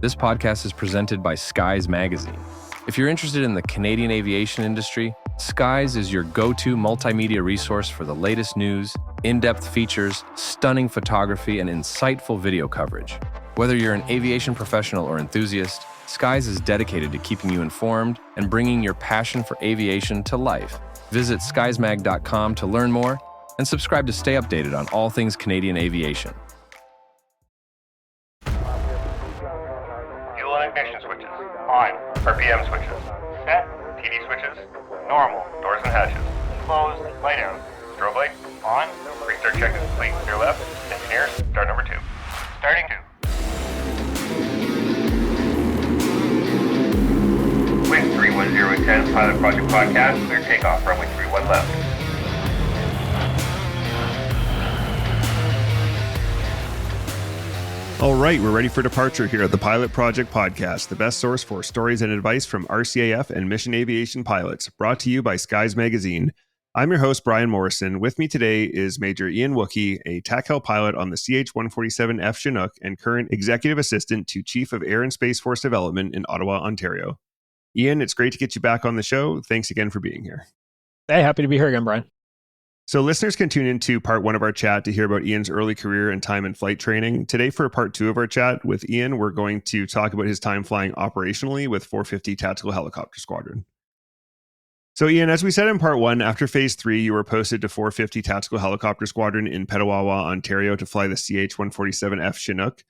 This podcast is presented by Skies Magazine. If you're interested in the Canadian aviation industry, Skies is your go-to multimedia resource for the latest news, in-depth features, stunning photography, and insightful video coverage. Whether you're an aviation professional or enthusiast, Skies is dedicated to keeping you informed and bringing your passion for aviation to life. Visit skiesmag.com to learn more and subscribe to stay updated on all things Canadian aviation. Fuel and ignition switches. On. RPM switches. Set. TD switches. Normal. Doors and hatches. Closed. Lay down. Strobe light. On. Restart check is complete. Clear left. Engineers. Start number 2. Starting 2. Wind 310 Pilot Project Podcast. Clear takeoff. Runway 31 left. All right, we're ready for departure here at the Pilot Project Podcast, the best source for stories and advice from RCAF and mission aviation pilots, brought to you by Skies Magazine. I'm your host, Brian Morrison. With me today is Major Ian Wookey, a TAC-Hel pilot on the CH-147F Chinook and current Executive Assistant to Chief of Air and Space Force Development in Ottawa, Ontario. Ian, it's great to get you back on the show. Thanks again for being here. Hey, happy to be here again, Brian. So listeners can tune into part 1 of our chat to hear about Ian's early career and time in flight training. Today for part 2 of our chat with Ian, we're going to talk about his time flying operationally with 450 Tactical Helicopter Squadron. So Ian, as we said in part 1, after phase 3, you were posted to 450 Tactical Helicopter Squadron in Petawawa, Ontario to fly the CH-147F Chinook.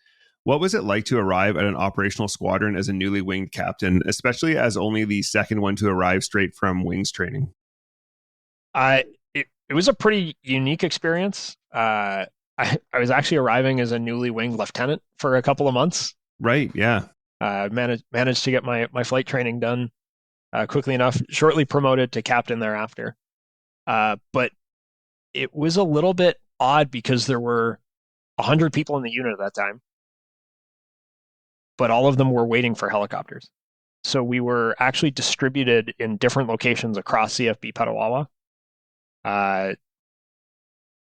What was it like to arrive at an operational squadron as a newly winged captain, especially as only the second one to arrive straight from wings training? It was a pretty unique experience. I was actually arriving as a newly winged lieutenant for a couple of months. Right, yeah. Managed to get my flight training done quickly enough, shortly promoted to captain thereafter. But it was a little bit odd because there were 100 people in the unit at that time, but all of them were waiting for helicopters. So we were actually distributed in different locations across CFB Petawawa.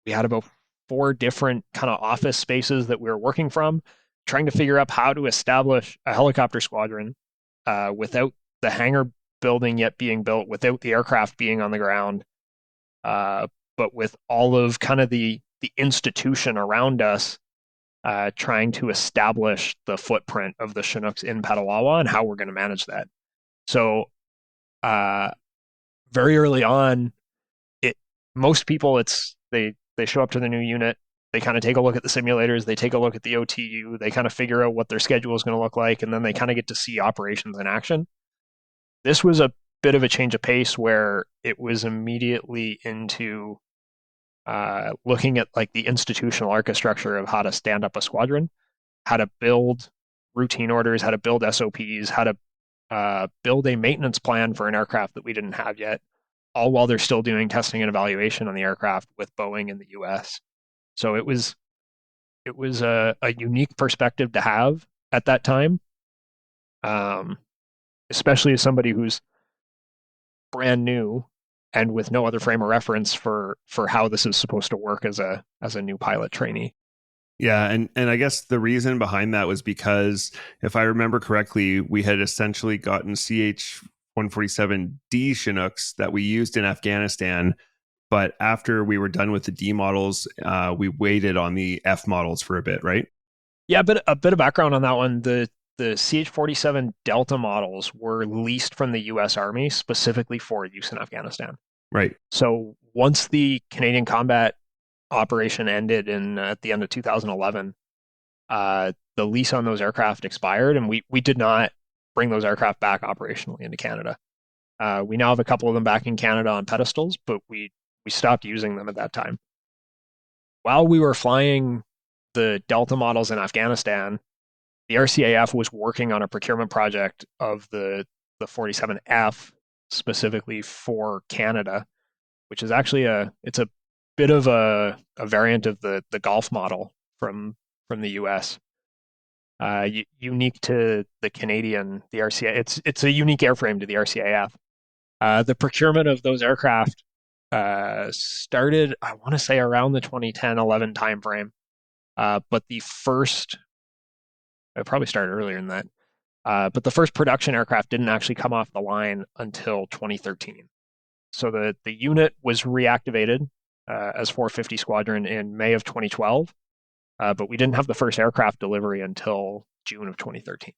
We had about 4 different kind of office spaces that we were working from, trying to figure out how to establish a helicopter squadron without the hangar building yet being built, without the aircraft being on the ground, but with all of kind of the institution around us, trying to establish the footprint of the Chinooks in Petawawa and how we're going to manage that. So very early on, most people, they show up to the new unit, they kind of take a look at the simulators, they take a look at the OTU, they kind of figure out what their schedule is going to look like, and then they kind of get to see operations in action. This was a bit of a change of pace where it was immediately into looking at like the institutional architecture of how to stand up a squadron, how to build routine orders, how to build SOPs, how to build a maintenance plan for an aircraft that we didn't have yet, all while they're still doing testing and evaluation on the aircraft with Boeing in the US. So it was a unique perspective to have at that time, especially as somebody who's brand new and with no other frame of reference for how this is supposed to work as a new pilot trainee. Yeah, and I guess the reason behind that was because, if I remember correctly, we had essentially gotten CH-147D Chinooks that we used in Afghanistan, but after we were done with the D models, we waited on the F models for a bit, right? Yeah, a bit of background on that one. The CH-47 Delta models were leased from the U.S. Army specifically for use in Afghanistan. Right. So once the Canadian combat operation ended at the end of 2011, the lease on those aircraft expired, and we did not bring those aircraft back operationally into Canada. We now have a couple of them back in Canada on pedestals, but we stopped using them at that time. While we were flying the Delta models in Afghanistan, the RCAF was working on a procurement project of the 47F specifically for Canada, which is actually it's a bit of a variant of the Golf model from the US. Unique to the Canadian, the RCA. It's a unique airframe to the RCAF. The procurement of those aircraft started, I want to say, around the 2010-11 timeframe. But the first, it probably started earlier than that. But the first production aircraft didn't actually come off the line until 2013. So the unit was reactivated as 450 Squadron in May of 2012, but we didn't have the first aircraft delivery until June of 2013.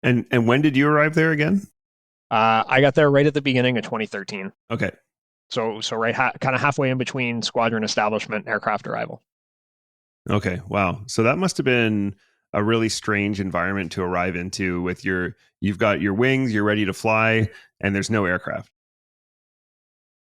And when did you arrive there again? I got there right at the beginning of 2013. Okay. So right kind of halfway in between squadron establishment and aircraft arrival. Okay. Wow. So that must have been a really strange environment to arrive into with you've got your wings, you're ready to fly, and there's no aircraft.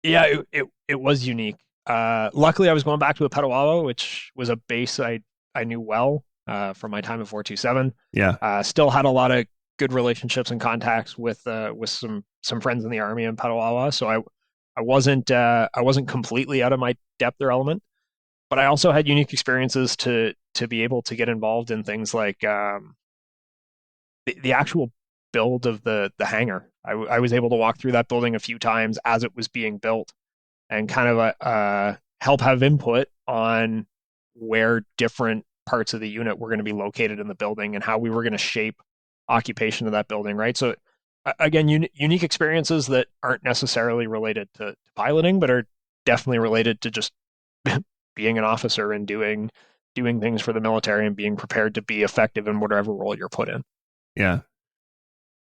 Yeah, it was unique. Luckily, I was going back to a Petawawa, which was a base I knew well from my time at 427. Yeah. Still had a lot of good relationships and contacts with some friends in the Army in Petawawa, so I wasn't completely out of my depth or element, but I also had unique experiences to be able to get involved in things like the actual build of the hangar. I was able to walk through that building a few times as it was being built and kind of help have input on where different parts of the unit were going to be located in the building and how we were going to shape occupation of that building, right? So again, unique experiences that aren't necessarily related to piloting, but are definitely related to just being an officer and doing things for the military and being prepared to be effective in whatever role you're put in. Yeah.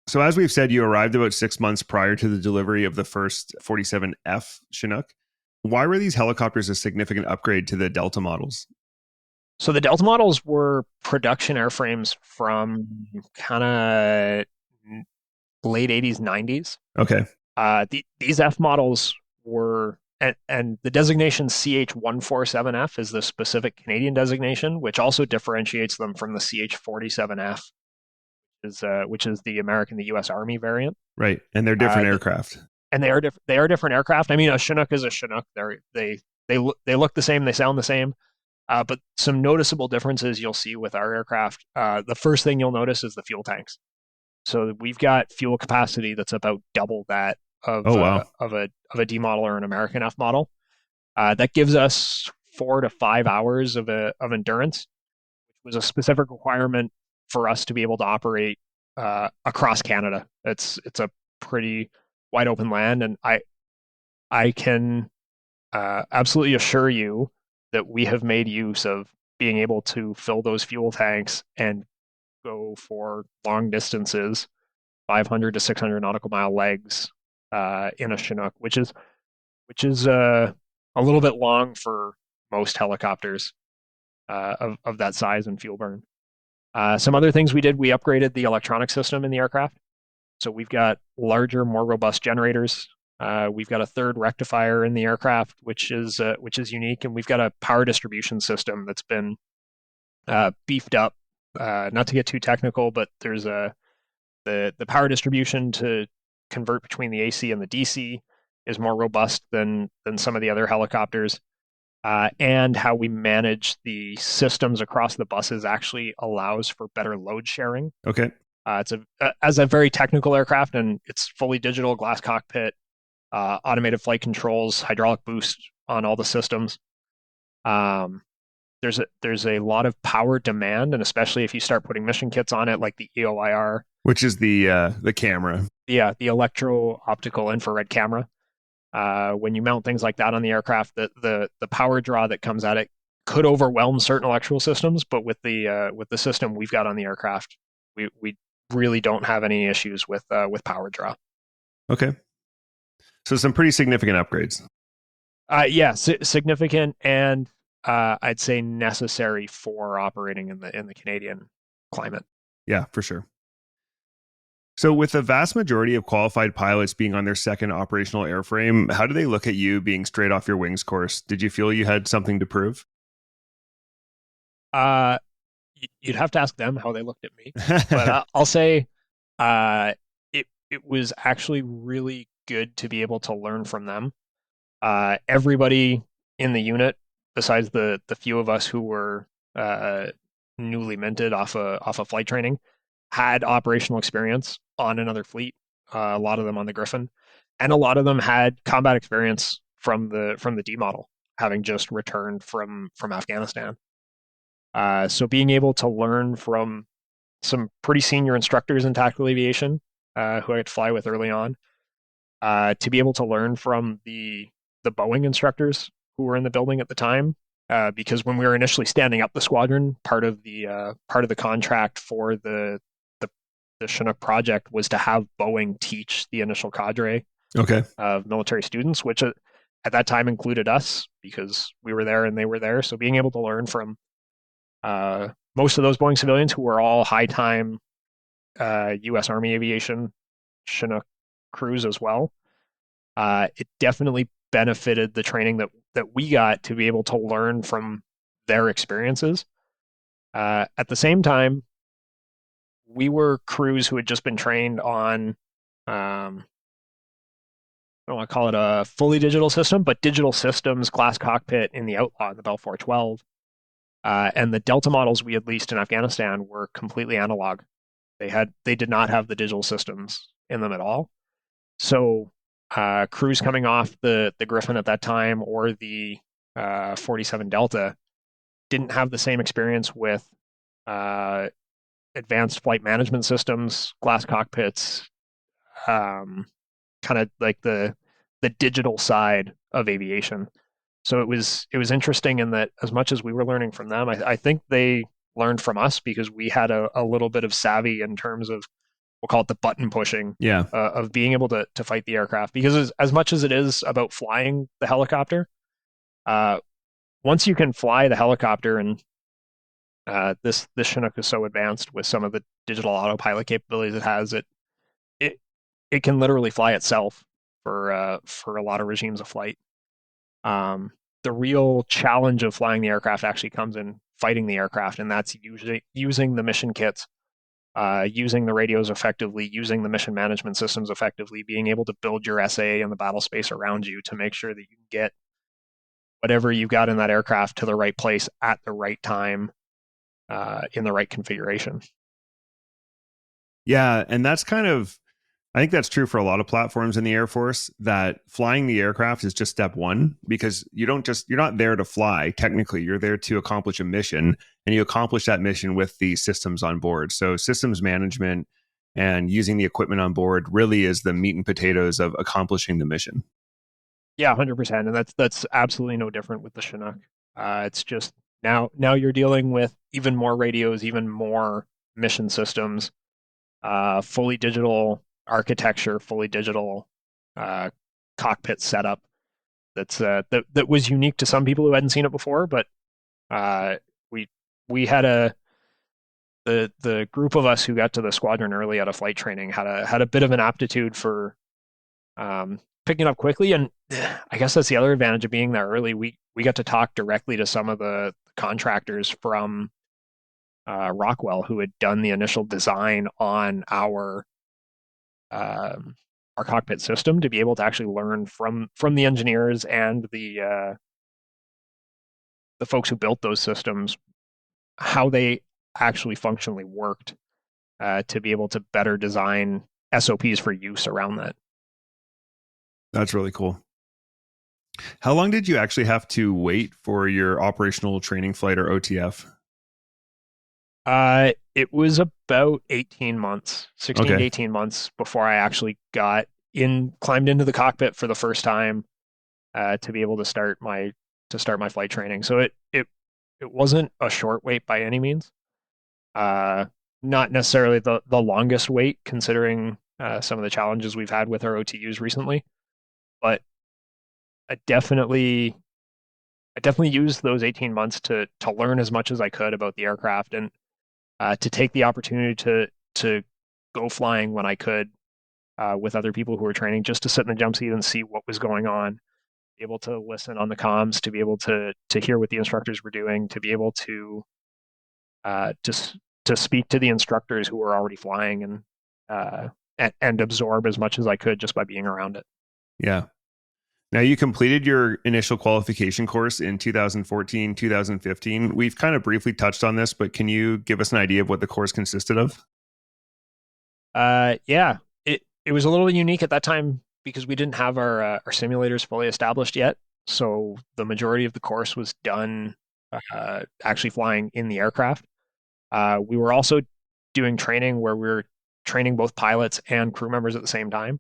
So as we've said, you arrived about 6 months prior to the delivery of the first 47F Chinook. Why were these helicopters a significant upgrade to the Delta models? So the Delta models were production airframes from kind of late 80s, 90s. Okay. These F models were, and the designation CH-147F is the specific Canadian designation, which also differentiates them from the CH-47F, which is the American, the U.S. Army variant. Right, and they're different aircraft. And they are different aircraft. I mean, a Chinook is a Chinook. They look the same, they sound the same. But some noticeable differences you'll see with our aircraft. The first thing you'll notice is the fuel tanks. So we've got fuel capacity that's about double that of a D model or an American F model. That gives us 4 to 5 hours of endurance, which was a specific requirement for us to be able to operate across Canada. It's a pretty wide open land, and I can absolutely assure you that we have made use of being able to fill those fuel tanks and go for long distances, 500 to 600 nautical mile legs in a Chinook, which is a little bit long for most helicopters of that size and fuel burn. Some other things we did, we upgraded the electronic system in the aircraft. So we've got larger, more robust generators. We've got a third rectifier in the aircraft, which is unique, and we've got a power distribution system that's been beefed up. Not to get too technical, but there's the power distribution to convert between the AC and the DC is more robust than some of the other helicopters. And how we manage the systems across the buses actually allows for better load sharing. Okay. It's as a very technical aircraft, and it's fully digital, glass cockpit, automated flight controls, hydraulic boost on all the systems. There's a lot of power demand, and especially if you start putting mission kits on it, like the EOIR, which is the camera. Yeah, the electro-optical infrared camera. When you mount things like that on the aircraft, the power draw that comes at it could overwhelm certain electrical systems, but with the system we've got on the aircraft, we really don't have any issues with power draw. Okay, so some pretty significant upgrades. Significant, and I'd say necessary for operating in the Canadian climate. Yeah, for sure. So with the vast majority of qualified pilots being on their second operational airframe, how do they look at you being straight off your wings course? Did you feel you had something to prove? You'd have to ask them how they looked at me. But I'll say it was actually really good to be able to learn from them. Everybody in the unit, besides the few of us who were newly minted off of flight training, had operational experience on another fleet, a lot of them on the Griffin, and a lot of them had combat experience from the D model, having just returned from Afghanistan. So being able to learn from some pretty senior instructors in tactical aviation who I had to fly with early on, to be able to learn from the Boeing instructors who were in the building at the time. Because when we were initially standing up the squadron, part of the contract for the Chinook project was to have Boeing teach the initial cadre of military students, which at that time included us because we were there and they were there. So being able to learn from most of those Boeing civilians who were all high-time U.S. Army Aviation Chinook crews as well, it definitely benefited the training that we got to be able to learn from their experiences. At the same time, we were crews who had just been trained on, I don't want to call it a fully digital system, but digital systems, glass cockpit in the Outlaw, in the Bell 412. And the Delta models we had leased in Afghanistan were completely analog. They did not have the digital systems in them at all. So crews coming off the Griffin at that time or the 47 Delta didn't have the same experience with advanced flight management systems, glass cockpits, kind of like the digital side of aviation. So it was interesting in that as much as we were learning from them, I think they learned from us because we had a little bit of savvy in terms of, we'll call it the button pushing, of being able to fight the aircraft. Because as much as it is about flying the helicopter, once you can fly the helicopter, and this Chinook is so advanced with some of the digital autopilot capabilities it has, it can literally fly itself for a lot of regimes of flight. The real challenge of flying the aircraft actually comes in fighting the aircraft, and that's usually using the mission kits, using the radios effectively, using the mission management systems effectively, being able to build your SA and the battle space around you to make sure that you can get whatever you've got in that aircraft to the right place at the right time, in the right configuration. Yeah, and that's I think that's true for a lot of platforms in the Air Force, that flying the aircraft is just step one, because you're not there to fly. Technically, you're there to accomplish a mission, and you accomplish that mission with the systems on board. So systems management and using the equipment on board really is the meat and potatoes of accomplishing the mission. Yeah, 100%. And that's absolutely no different with the Chinook. It's just now you're dealing with even more radios, even more mission systems, fully digital architecture, fully digital cockpit setup that was unique to some people who hadn't seen it before. But we had the group of us who got to the squadron early out of flight training had a bit of an aptitude for picking up quickly. And I guess that's the other advantage of being there early. We got to talk directly to some of the contractors from Rockwell who had done the initial design on our cockpit system, to be able to actually learn from the engineers and the folks who built those systems how they actually functionally worked, to be able to better design SOPs for use around that. That's really cool. How long did you actually have to wait for your operational training flight, or OTF? It was about 18 months, 16 to 18 months before I actually climbed into the cockpit for the first time, to be able to start my flight training. So it wasn't a short wait by any means. Not necessarily the longest wait, considering some of the challenges we've had with our OTUs recently, but I definitely used those 18 months to learn as much as I could about the aircraft, and to take the opportunity to go flying when I could, with other people who were training, just to sit in the jump seat and see what was going on, be able to listen on the comms, to be able to hear what the instructors were doing, to be able to speak to the instructors who were already flying, and absorb as much as I could just by being around it. Yeah. Now, you completed your initial qualification course in 2014, 2015. We've kind of briefly touched on this, but can you give us an idea of what the course consisted of? Yeah, it was a little bit unique at that time because we didn't have our simulators fully established yet. So the majority of the course was done actually flying in the aircraft. We were also doing training where we were training both pilots and crew members at the same time.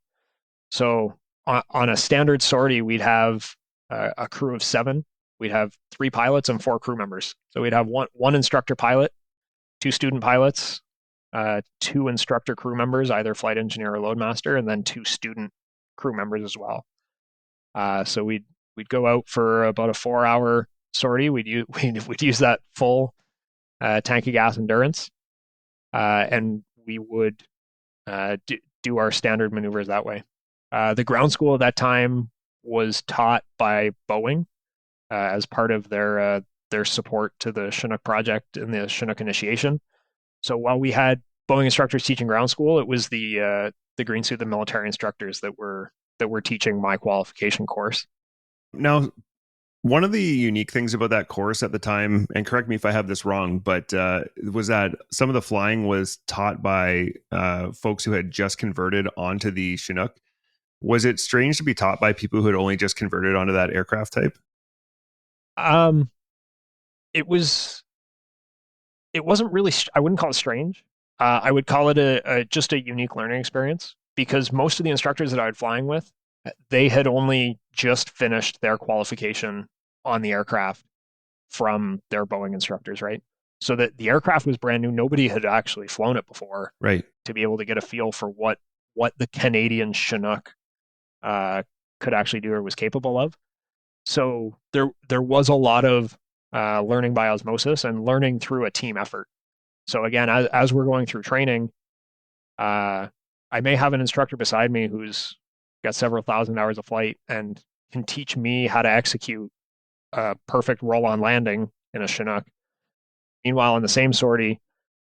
So on a standard sortie, we'd have a crew of 7. We'd have 3 pilots and 4 crew members. So we'd have one instructor pilot, 2 student pilots, 2 instructor crew members, either flight engineer or loadmaster, and then 2 student crew members as well. So we'd go out for about a 4-hour sortie. We'd use that full tank of gas endurance, and we would do our standard maneuvers that way. The ground school at that time was taught by Boeing as part of their support to the Chinook project and the Chinook initiation. So while we had Boeing instructors teaching ground school, it was the green suit, the military instructors that were teaching my qualification course. Now, one of the unique things about that course at the time, and correct me if I have this wrong, but was that some of the flying was taught by folks who had just converted onto the Chinook. Was it strange to be taught by people who had only just converted onto that aircraft type? It wasn't really, I wouldn't call it strange. I would call it just a unique learning experience, because most of the instructors that I was flying with, they had only just finished their qualification on the aircraft from their Boeing instructors, right? So that the aircraft was brand new. Nobody had actually flown it before, right? To be able to get a feel for what the Canadian Chinook could actually do or was capable of. So there was a lot of learning by osmosis and learning through a team effort. So again, as we're going through training, I may have an instructor beside me who's got several thousand hours of flight and can teach me how to execute a perfect roll-on landing in a Chinook. Meanwhile, in the same sortie,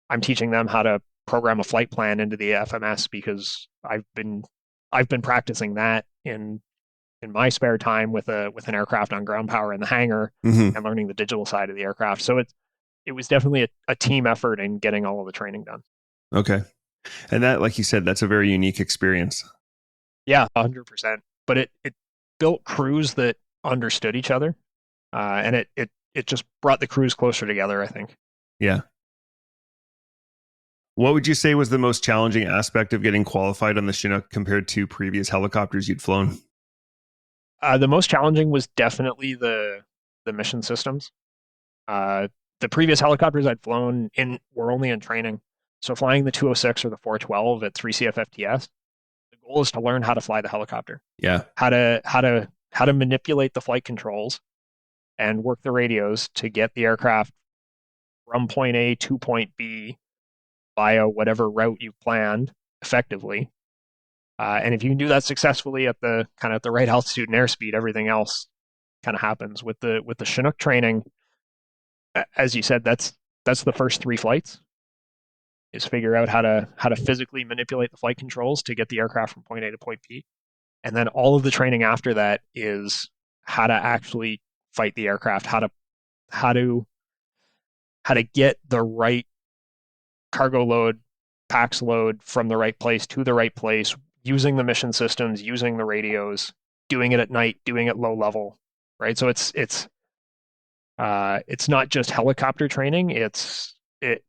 I'm teaching them how to program a flight plan into the FMS, because I've been practicing that in my spare time with an aircraft on ground power in the hangar, and learning the digital side of the aircraft. So it was definitely a team effort in getting all of the training done. Okay. And that, like you said, that's a very unique experience. Yeah, 100%. But it built crews that understood each other, and it just brought the crews closer together, I think. Yeah. What would you say was the most challenging aspect of getting qualified on the Chinook compared to previous helicopters you'd flown? The most challenging was definitely the mission systems. The previous helicopters I'd flown in were only in training. So flying the 206 or the 412 at 3 CFFTS, the goal is to learn how to fly the helicopter. Yeah. How to manipulate the flight controls and work the radios to get the aircraft from point A to point B via whatever route you've planned effectively. And if you can do that successfully at the right altitude and airspeed, everything else kind of happens. With the Chinook training, as you said, that's the first 3 flights, is figure out how to physically manipulate the flight controls to get the aircraft from point A to point B. And then all of the training after that is how to actually fight the aircraft, how to get the right cargo load, packs load from the right place to the right place, using the mission systems, using the radios, doing it at night, doing it low level, right? So it's not just helicopter training. It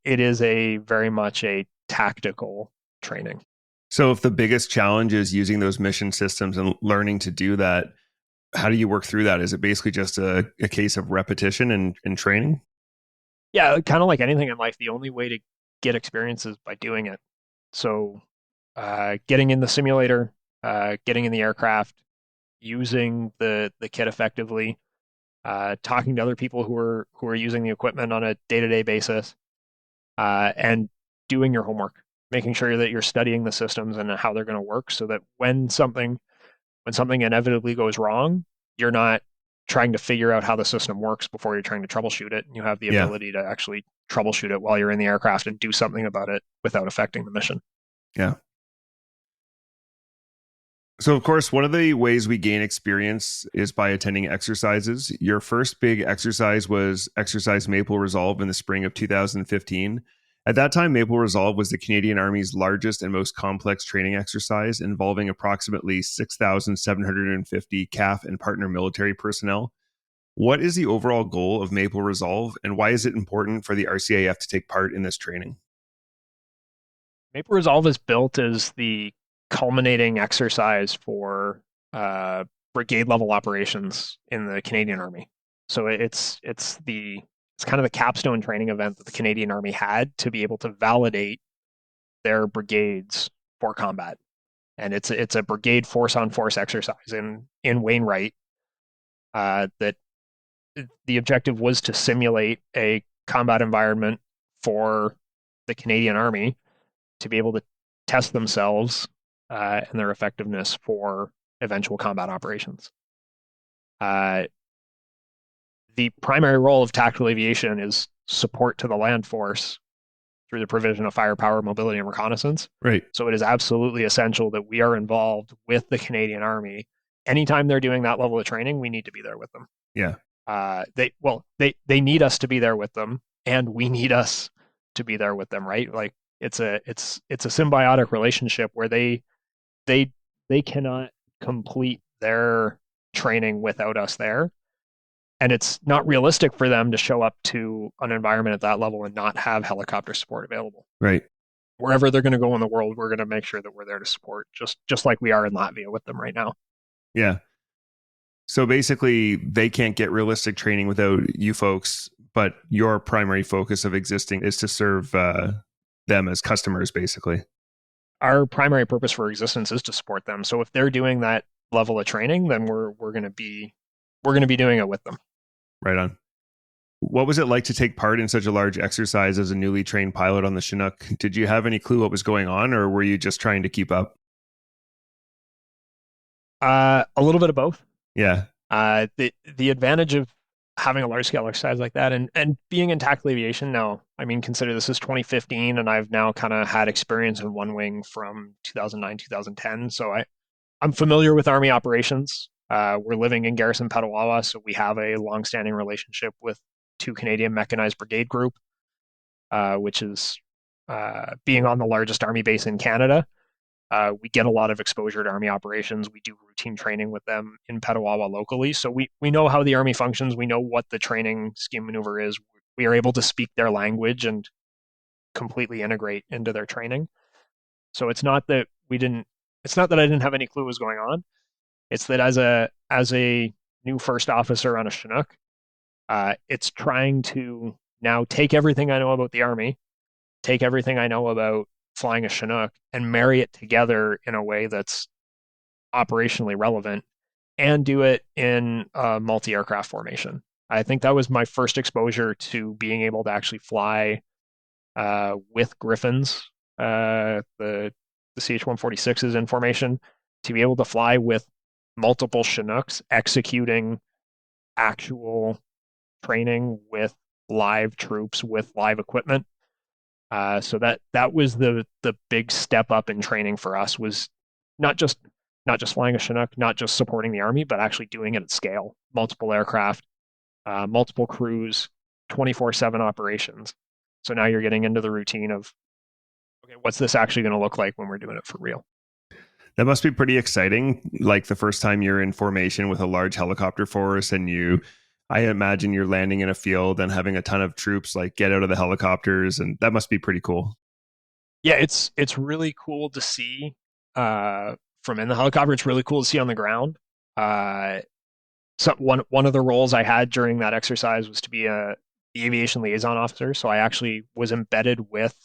is a very much a tactical training. So if the biggest challenge is using those mission systems and learning to do that, how do you work through that? Is it basically just a case of repetition and training? Yeah, kind of like anything in life, the only way to get experience is by doing it. So getting in the simulator, getting in the aircraft, using the kit effectively, talking to other people who are using the equipment on a day-to-day basis, and doing your homework, making sure that you're studying the systems and how they're going to work, so that when something inevitably goes wrong, you're not trying to figure out how the system works before you're trying to troubleshoot it. You have the ability to actually troubleshoot it while you're in the aircraft and do something about it without affecting the mission. Yeah. So, of course, one of the ways we gain experience is by attending exercises. Your first big exercise was Exercise Maple Resolve in the spring of 2015. At that time, Maple Resolve was the Canadian Army's largest and most complex training exercise, involving approximately 6,750 CAF and partner military personnel. What is the overall goal of Maple Resolve, and why is it important for the RCAF to take part in this training? Maple Resolve is built as the culminating exercise for brigade level operations in the Canadian Army. So it's kind of the capstone training event that the Canadian Army had to be able to validate their brigades for combat. And it's a brigade force on force exercise in Wainwright that the objective was to simulate a combat environment for the Canadian Army to be able to test themselves and their effectiveness for eventual combat operations. The primary role of tactical aviation is support to the land force through the provision of firepower, mobility, and reconnaissance. Right. So it is absolutely essential that we are involved with the Canadian Army. Anytime they're doing that level of training, we need to be there with them. Yeah. They need us to be there with them, and we need us to be there with them, right? Like it's a symbiotic relationship where they cannot complete their training without us there. And it's not realistic for them to show up to an environment at that level and not have helicopter support available. Right. Wherever they're going to go in the world, we're going to make sure that we're there to support, just like we are in Latvia with them right now. Yeah. So basically, they can't get realistic training without you folks, but your primary focus of existing is to serve them as customers, basically. Our primary purpose for existence is to support them. So if they're doing that level of training, then we're going to be doing it with them. Right on. What was it like to take part in such a large exercise as a newly trained pilot on the Chinook? Did you have any clue what was going on, or were you just trying to keep up? A little bit of both. Yeah. The advantage of having a large scale exercise like that and being in tactical aviation now, I mean, consider this is 2015 and I've now kind of had experience in one wing from 2009, 2010. So I'm familiar with Army operations. We're living in Garrison Petawawa, so we have a long-standing relationship with 2 Canadian Mechanized Brigade Group, which is being on the largest Army base in Canada. We get a lot of exposure to Army operations. We do routine training with them in Petawawa locally, so we know how the Army functions. We know what the training scheme maneuver is. We are able to speak their language and completely integrate into their training. So it's not that I didn't have any clue what was going on. It's that as a new first officer on a Chinook, it's trying to now take everything I know about the Army, take everything I know about flying a Chinook, and marry it together in a way that's operationally relevant, and do it in a multi-aircraft formation. I think that was my first exposure to being able to actually fly with Griffins, the CH-146s in formation, to be able to fly with multiple Chinooks executing actual training with live troops with live equipment. So that was the big step up in training for us, was not just flying a Chinook, not just supporting the Army, but actually doing it at scale, multiple aircraft, multiple crews, 24/7 operations. So now you're getting into the routine of, okay, what's this actually going to look like when we're doing it for real? That must be pretty exciting. Like the first time you're in formation with a large helicopter force and I imagine you're landing in a field and having a ton of troops like get out of the helicopters, and that must be pretty cool. Yeah, it's really cool to see from in the helicopter. It's really cool to see on the ground. So one of the roles I had during that exercise was to be the aviation liaison officer. So I actually was embedded with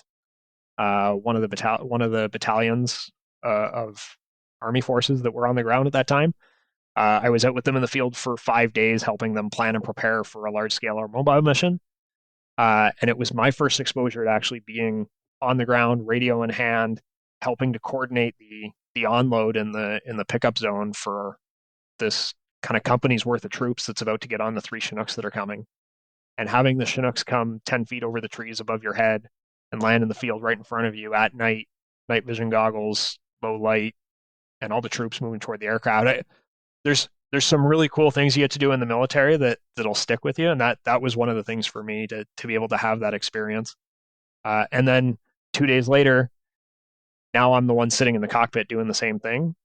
one of the battalions of Army forces that were on the ground at that time. I was out with them in the field for 5 days, helping them plan and prepare for a large-scale or mobile mission. And it was my first exposure to actually being on the ground, radio in hand, helping to coordinate the onload in the pickup zone for this kind of company's worth of troops that's about to get on the 3 Chinooks that are coming. And having the Chinooks come 10 feet over the trees above your head and land in the field right in front of you at night vision goggles, low light, and all the troops moving toward the aircraft. There's some really cool things you get to do in the military that'll stick with you, and that was one of the things for me to be able to have that experience. And then 2 days later, now I'm the one sitting in the cockpit doing the same thing,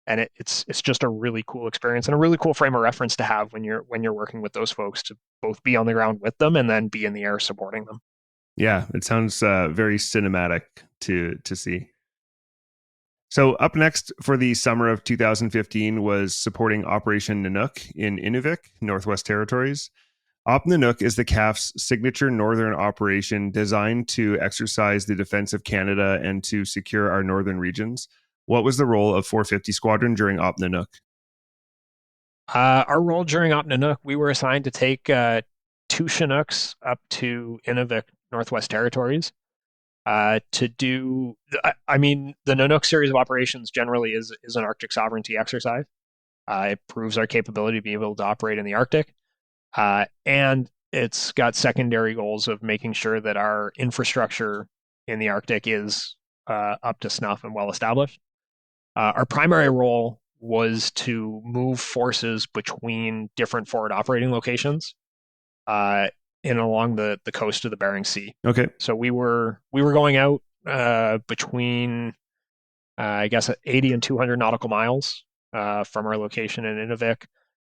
and it's just a really cool experience and a really cool frame of reference to have when you're working with those folks, to both be on the ground with them and then be in the air supporting them. Yeah, it sounds very cinematic to see. So up next for the summer of 2015 was supporting Operation Nanook in Inuvik, Northwest Territories. Op Nanook is the CAF's signature northern operation designed to exercise the defense of Canada and to secure our northern regions. What was the role of 450 Squadron during Op Nanook? Our role during Op Nanook, we were assigned to take two Chinooks up to Inuvik, Northwest Territories, to do. I mean, the Nanook series of operations generally is an Arctic sovereignty exercise. It proves our capability to be able to operate in the Arctic, and it's got secondary goals of making sure that our infrastructure in the Arctic is up to snuff and well established. Our primary role was to move forces between different forward operating locations in along the coast of the Bering Sea. Okay. So we were going out between I guess 80 and 200 nautical miles from our location in Inuvik,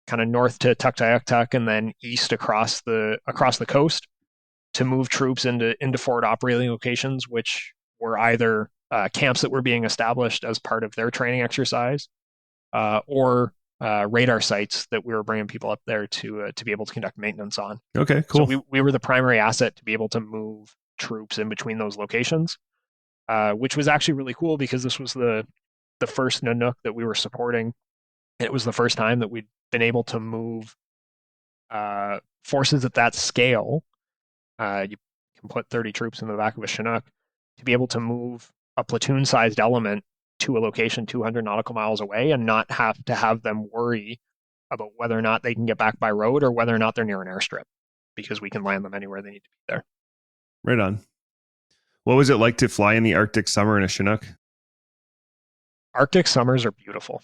kind of north to Tuktoyaktuk, and then east across the coast to move troops into forward operating locations, which were either camps that were being established as part of their training exercise, or radar sites that we were bringing people up there to be able to conduct maintenance on. Okay, cool. So we were the primary asset to be able to move troops in between those locations, which was actually really cool because this was the first Nanook that we were supporting. It was the first time that we'd been able to move forces at that scale. You can put 30 troops in the back of a Chinook to be able to move a platoon-sized element to a location 200 nautical miles away and not have to have them worry about whether or not they can get back by road or whether or not they're near an airstrip, because we can land them anywhere they need to be there. Right on. What was it like to fly in the Arctic summer in a Chinook? Arctic summers are beautiful.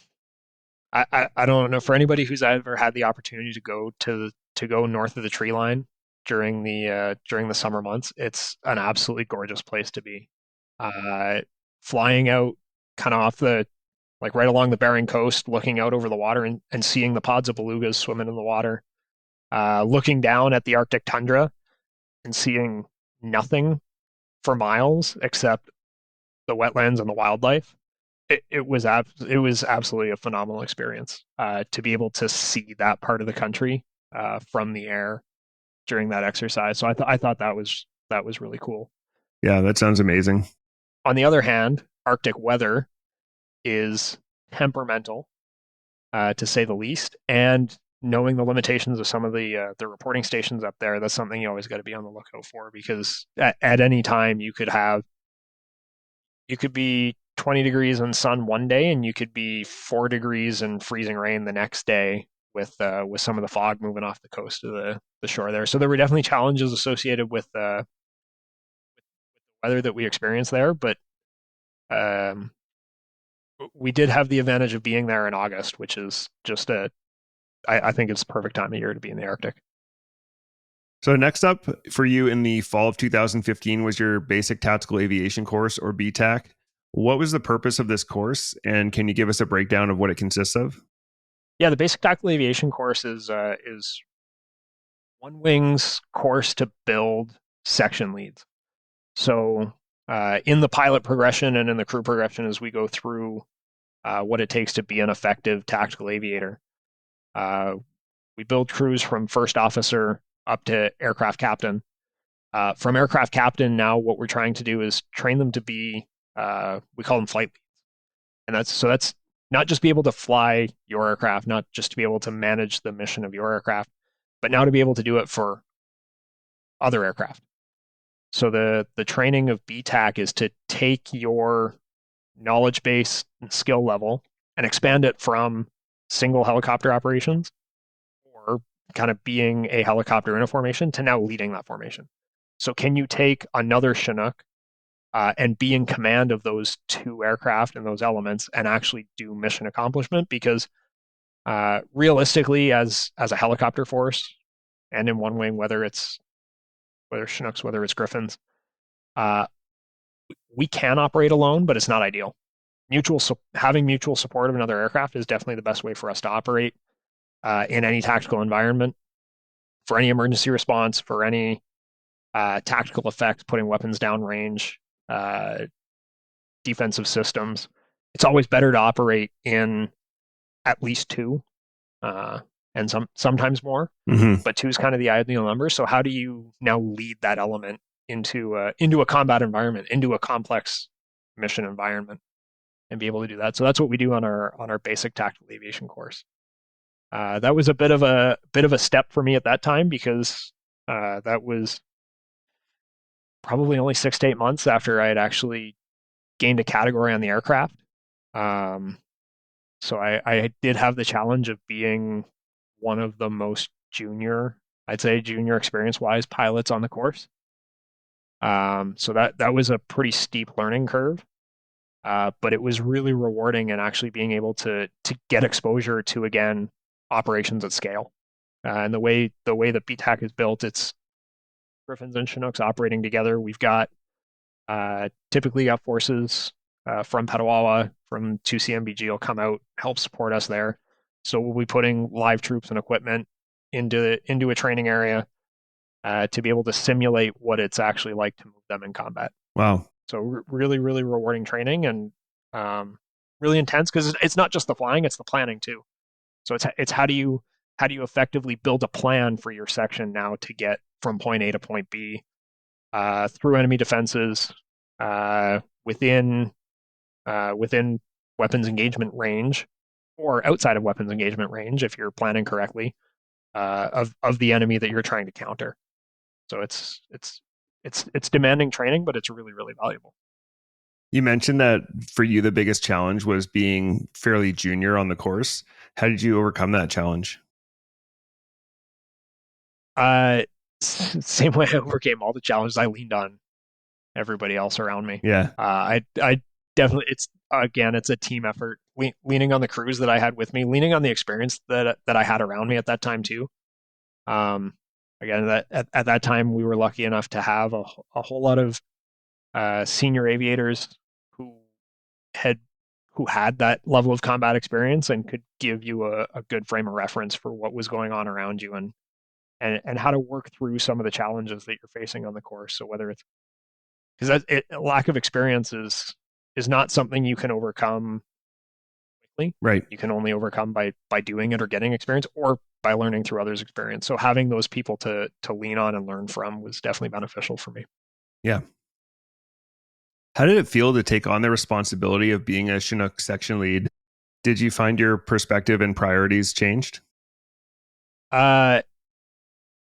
I don't know, for anybody who's ever had the opportunity to go north of the tree line during the summer months, it's an absolutely gorgeous place to be. Flying out kind of off right along the Bering coast, looking out over the water and seeing the pods of belugas swimming in the water, looking down at the Arctic tundra and seeing nothing for miles except the wetlands and the wildlife. It was absolutely a phenomenal experience to be able to see that part of the country from the air during that exercise. So I thought that was really cool. Yeah, that sounds amazing. On the other hand, Arctic weather is temperamental, to say the least, and knowing the limitations of some of the reporting stations up there, that's something you always got to be on the lookout for, because at any time you could be 20 degrees in sun one day, and you could be 4 degrees and freezing rain the next day with some of the fog moving off the coast of the shore there. So there were definitely challenges associated with the weather that we experienced there, but we did have the advantage of being there in August, which is just I think it's the perfect time of year to be in the Arctic. So next up for you in the fall of 2015 was your Basic Tactical Aviation course, or BTAC. What was the purpose of this course, and can you give us a breakdown of what it consists of? Yeah, the Basic Tactical Aviation course is One Wing's course to build section leads. So in the pilot progression and in the crew progression, as we go through what it takes to be an effective tactical aviator, we build crews from first officer up to aircraft captain. From aircraft captain, now what we're trying to do is train them to be, we call them flight leads. And that's not just be able to fly your aircraft, not just to be able to manage the mission of your aircraft, but now to be able to do it for other aircraft. So the training of BTAC is to take your knowledge base and skill level and expand it from single helicopter operations, or kind of being a helicopter in a formation, to now leading that formation. So can you take another Chinook and be in command of those two aircraft and those elements and actually do mission accomplishment? Because realistically, as a helicopter force and in One Wing, whether Chinooks, whether it's Griffins, we can operate alone, but it's not ideal. Having mutual support of another aircraft is definitely the best way for us to operate in any tactical environment, for any emergency response, for any tactical effects, putting weapons downrange, defensive systems. It's always better to operate in at least two, and sometimes more. Mm-hmm. But two is kind of the ideal number. So how do you now lead that element into a combat environment, into a complex mission environment, and be able to do that? So that's what we do on our basic tactical aviation course. That was a bit of a step for me at that time, because that was probably only 6 to 8 months after I had actually gained a category on the aircraft. So I did have the challenge of being one of the most junior experience-wise pilots on the course. So that was a pretty steep learning curve, but it was really rewarding, and actually being able to get exposure to, again, operations at scale. And the way that BTAC is built, it's Griffins and Chinooks operating together. We've got typically got forces from Petawawa, from 2CMBG will come out, help support us there. So we'll be putting live troops and equipment into a training area to be able to simulate what it's actually like to move them in combat. Wow. So really, really rewarding training, and really intense, because it's not just the flying, it's the planning too. So it's how do you effectively build a plan for your section now to get from point A to point B through enemy defenses, within weapons engagement range, or outside of weapons engagement range if you're planning correctly, of the enemy that you're trying to counter. So it's demanding training, but it's really, really valuable. You mentioned that for you, the biggest challenge was being fairly junior on the course. How did you overcome that challenge? Same way I overcame all the challenges. I leaned on everybody else around me. Yeah. I definitely, it's a team effort. Leaning on the crews that I had with me, leaning on the experience that I had around me at that time too. Again, at that time we were lucky enough to have a whole lot of senior aviators who had that level of combat experience and could give you a good frame of reference for what was going on around you, and how to work through some of the challenges that you're facing on the course. So whether it's, because lack of experience is not something you can overcome quickly. Right. You can only overcome by doing it or getting experience, or by learning through others' experience. So having those people to lean on and learn from was definitely beneficial for me. Yeah. How did it feel to take on the responsibility of being a Chinook section lead? Did you find your perspective and priorities changed?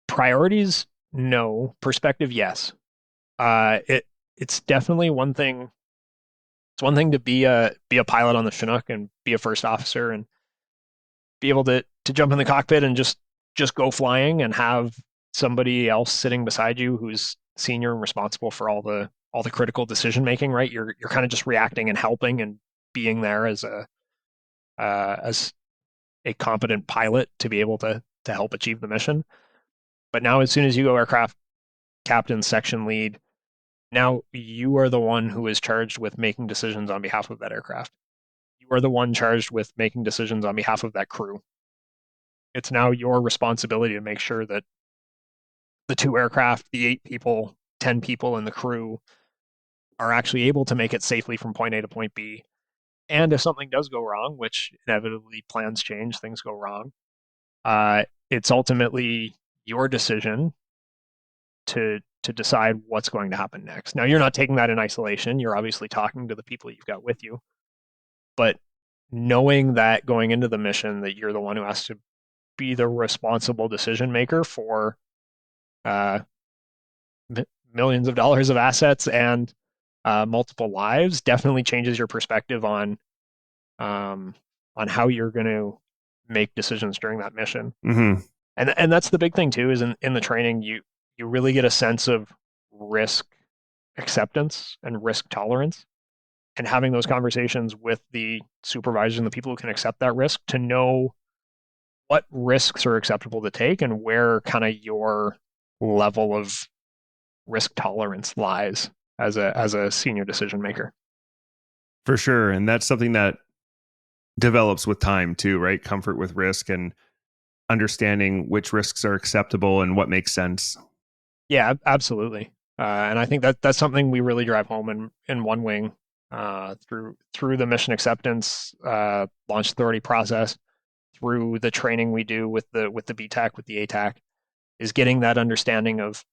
Priorities, no. Perspective, yes. It's definitely one thing. It's one thing to be a pilot on the Chinook and be a first officer and be able to jump in the cockpit and just go flying, and have somebody else sitting beside you who's senior and responsible for all the critical decision making. Right, you're kind of just reacting and helping and being there as a competent pilot to be able to help achieve the mission. But now, as soon as you go aircraft captain, section lead, now you are the one who is charged with making decisions on behalf of that aircraft. You are the one charged with making decisions on behalf of that crew. It's now your responsibility to make sure that the 2 aircraft, the 8 people, 10 people in the crew are actually able to make it safely from point A to point B. And if something does go wrong, which inevitably plans change, things go wrong, it's ultimately your decision to decide what's going to happen next. Now, you're not taking that in isolation. You're obviously talking to the people you've got with you. But knowing that going into the mission, that you're the one who has to be the responsible decision maker for millions of dollars of assets and multiple lives, definitely changes your perspective on how you're going to make decisions during that mission. Mm-hmm. And that's the big thing too, is in the training, you really get a sense of risk acceptance and risk tolerance, and having those conversations with the supervisors and the people who can accept that risk, to know what risks are acceptable to take and where kind of your level of risk tolerance lies as a senior decision maker. For sure. And that's something that develops with time too, right? Comfort with risk and understanding which risks are acceptable and what makes sense. Absolutely. And I think that's something we really drive home in One Wing through the mission acceptance launch authority process, through the training we do with the BTAC, with the ATAC, is getting that understanding of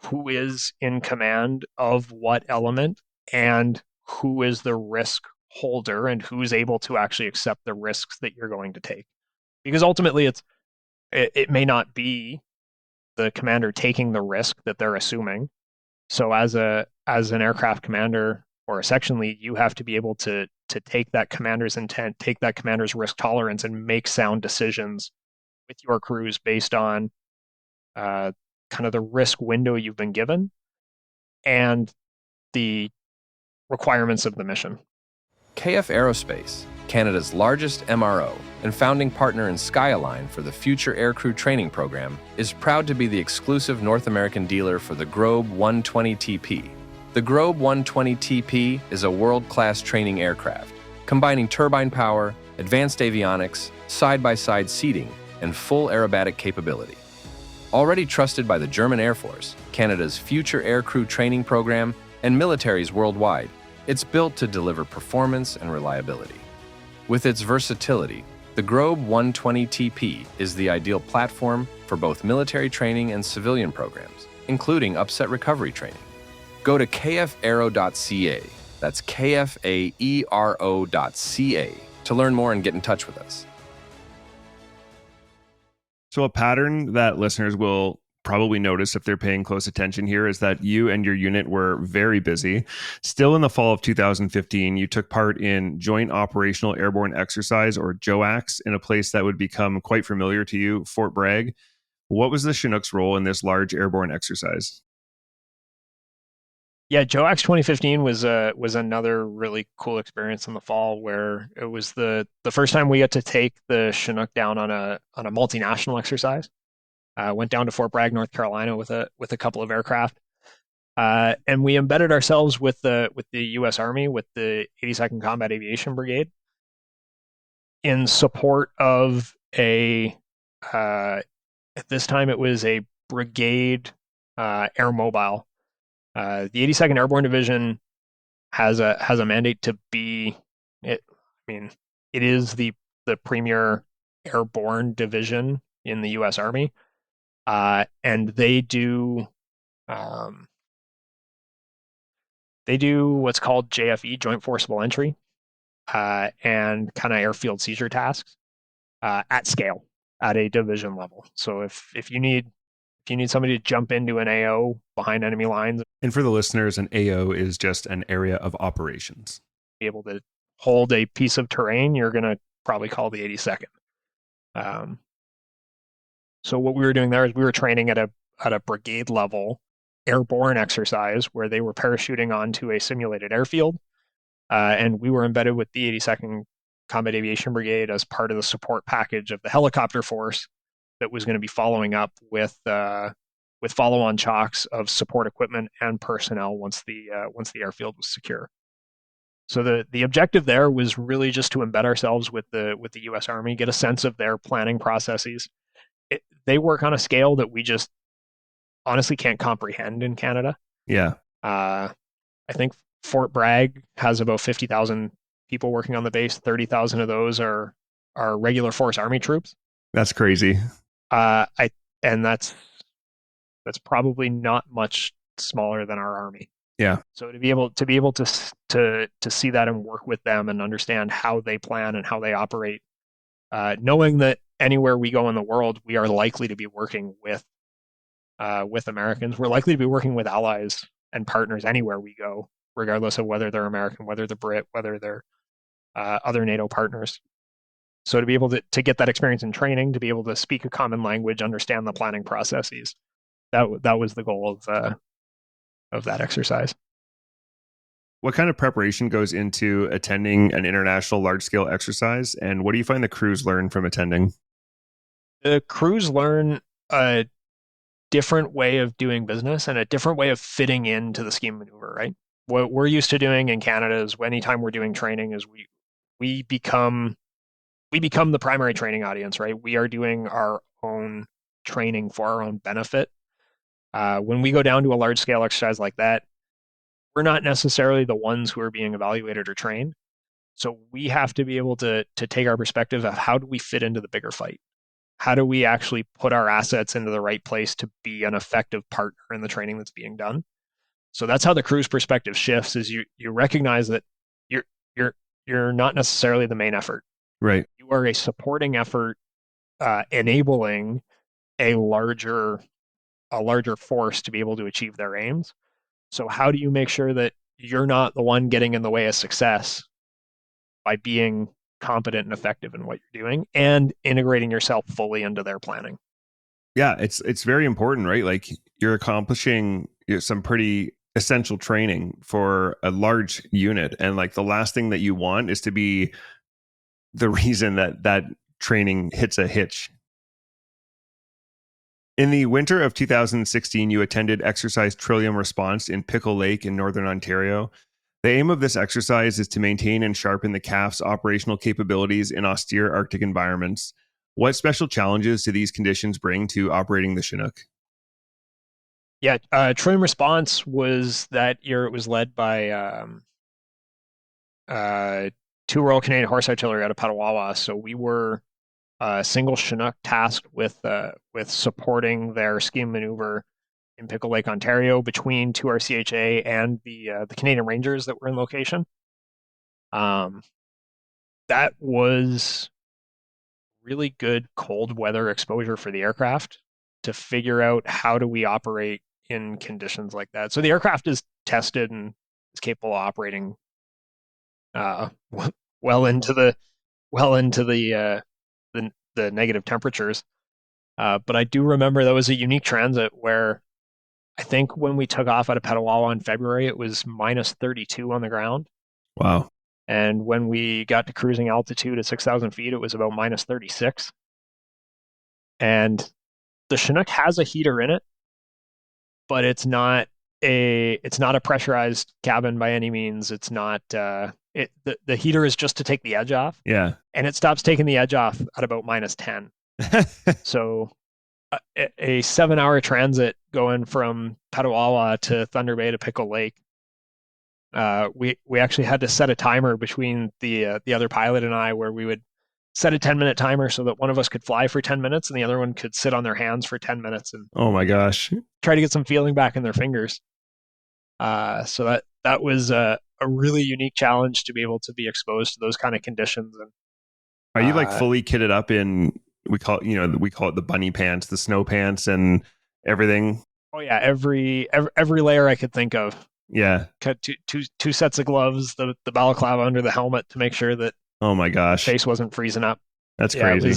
who is in command of what element and who is the risk holder and who's able to actually accept the risks that you're going to take. Because ultimately it may not be the commander taking the risk that they're assuming. So as an aircraft commander or a section lead, you have to be able to take that commander's intent, take that commander's risk tolerance, and make sound decisions with your crews based on kind of the risk window you've been given and the requirements of the mission. KF Aerospace, Canada's largest MRO and founding partner in Squa for the Future Aircrew Training Program, is proud to be the exclusive North American dealer for the Grobe 120TP. The Grobe 120TP is a world-class training aircraft, combining turbine power, advanced avionics, side-by-side seating, and full aerobatic capability. Already trusted by the German Air Force, Canada's Future Aircrew Training Program, and militaries worldwide, it's built to deliver performance and reliability. With its versatility, the Grobe 120TP is the ideal platform for both military training and civilian programs, including upset recovery training. Go to kfaero.ca, that's kfaero.ca, to learn more and get in touch with us. So a pattern that listeners will probably notice if they're paying close attention here is that you and your unit were very busy. Still in the fall of 2015, you took part in Joint Operational Airborne Exercise, or JOAX, in a place that would become quite familiar to you, Fort Bragg. What was the Chinook's role in this large airborne exercise? Yeah, JOAX 2015 was another really cool experience in the fall, where it was the first time we got to take the Chinook down on a multinational exercise. Went down to Fort Bragg, North Carolina, with a couple of aircraft, and we embedded ourselves with the U.S. Army, with the 82nd Combat Aviation Brigade, in support of at this time it was a brigade air mobile. The 82nd Airborne Division has a mandate to be it. I mean, it is the premier airborne division in the U.S. Army. And they do what's called JFE, Joint Forcible Entry, and kind of airfield seizure tasks at scale, at a division level. So if you need somebody to jump into an AO behind enemy lines, and for the listeners, an AO is just an area of operations. Be able to hold a piece of terrain, you're going to probably call the 82nd. So what we were doing there is we were training at a brigade level airborne exercise where they were parachuting onto a simulated airfield, and we were embedded with the 82nd Combat Aviation Brigade as part of the support package of the helicopter force that was going to be following up with follow-on chocks of support equipment and personnel once the airfield was secure. So the objective there was really just to embed ourselves with the U.S. Army, get a sense of their planning processes. They work on a scale that we just honestly can't comprehend in Canada. Yeah. I think Fort Bragg has about 50,000 people working on the base. 30,000 of those are regular force Army troops. That's crazy. And that's probably not much smaller than our Army. Yeah. So to be able to see that and work with them and understand how they plan and how they operate, knowing that anywhere we go in the world, we are likely to be working with Americans. We're likely to be working with allies and partners anywhere we go, regardless of whether they're American, whether they're Brit, whether they're other NATO partners. So to be able to get that experience in training, to be able to speak a common language, understand the planning processes, that was the goal of that exercise. What kind of preparation goes into attending an international large-scale exercise, and what do you find the crews learn from attending? The crews learn a different way of doing business and a different way of fitting into the scheme maneuver, right? What we're used to doing in Canada is anytime we're doing training is we become the primary training audience, right? We are doing our own training for our own benefit. When we go down to a large scale exercise like that, we're not necessarily the ones who are being evaluated or trained. So we have to be able to take our perspective of how do we fit into the bigger fight? How do we actually put our assets into the right place to be an effective partner in the training that's being done? So that's how the crew's perspective shifts, is you recognize that you're not necessarily the main effort. Right. You are a supporting effort, enabling a larger force to be able to achieve their aims. So how do you make sure that you're not the one getting in the way of success by being competent and effective in what you're doing and integrating yourself fully into their planning? Yeah, it's very important, right? Like, you're accomplishing some pretty essential training for a large unit, and like the last thing that you want is to be the reason that training hits a hitch. In the winter of 2016, you attended Exercise Trillium Response in Pickle Lake in Northern Ontario. The aim of this exercise is to maintain and sharpen the CAF's operational capabilities in austere Arctic environments. What special challenges do these conditions bring to operating the Chinook? Yeah, Trillium Response was that year. It was led by 2 Royal Canadian Horse Artillery out of Petawawa. So we were single Chinook tasked with supporting their scheme maneuver in Pickle Lake, Ontario, between 2 RCHA and the Canadian Rangers that were in location. That was really good cold weather exposure for the aircraft to figure out how do we operate in conditions like that. So the aircraft is tested and is capable of operating well into the negative temperatures. But I do remember that was a unique transit where I think when we took off out of Petawawa in February, it was minus 32 on the ground. Wow. And when we got to cruising altitude at 6,000 feet, it was about minus 36. And the Chinook has a heater in it, but it's not a pressurized cabin by any means. It's not the heater is just to take the edge off. Yeah. And it stops taking the edge off at about minus 10. So a 7-hour transit going from Petawawa to Thunder Bay to Pickle Lake. We actually had to set a timer between the other pilot and I, where we would set a 10-minute timer so that one of us could fly for 10 minutes and the other one could sit on their hands for 10 minutes and Oh my gosh. try to get some feeling back in their fingers. So that was a really unique challenge to be able to be exposed to those kind of conditions. And are you like fully kitted up in, we call it the bunny pants, the snow pants and everything? Oh yeah, every layer I could think of. Yeah. Cut two sets of gloves, the balaclava under the helmet to make sure that Oh my gosh. face wasn't freezing up. That's crazy.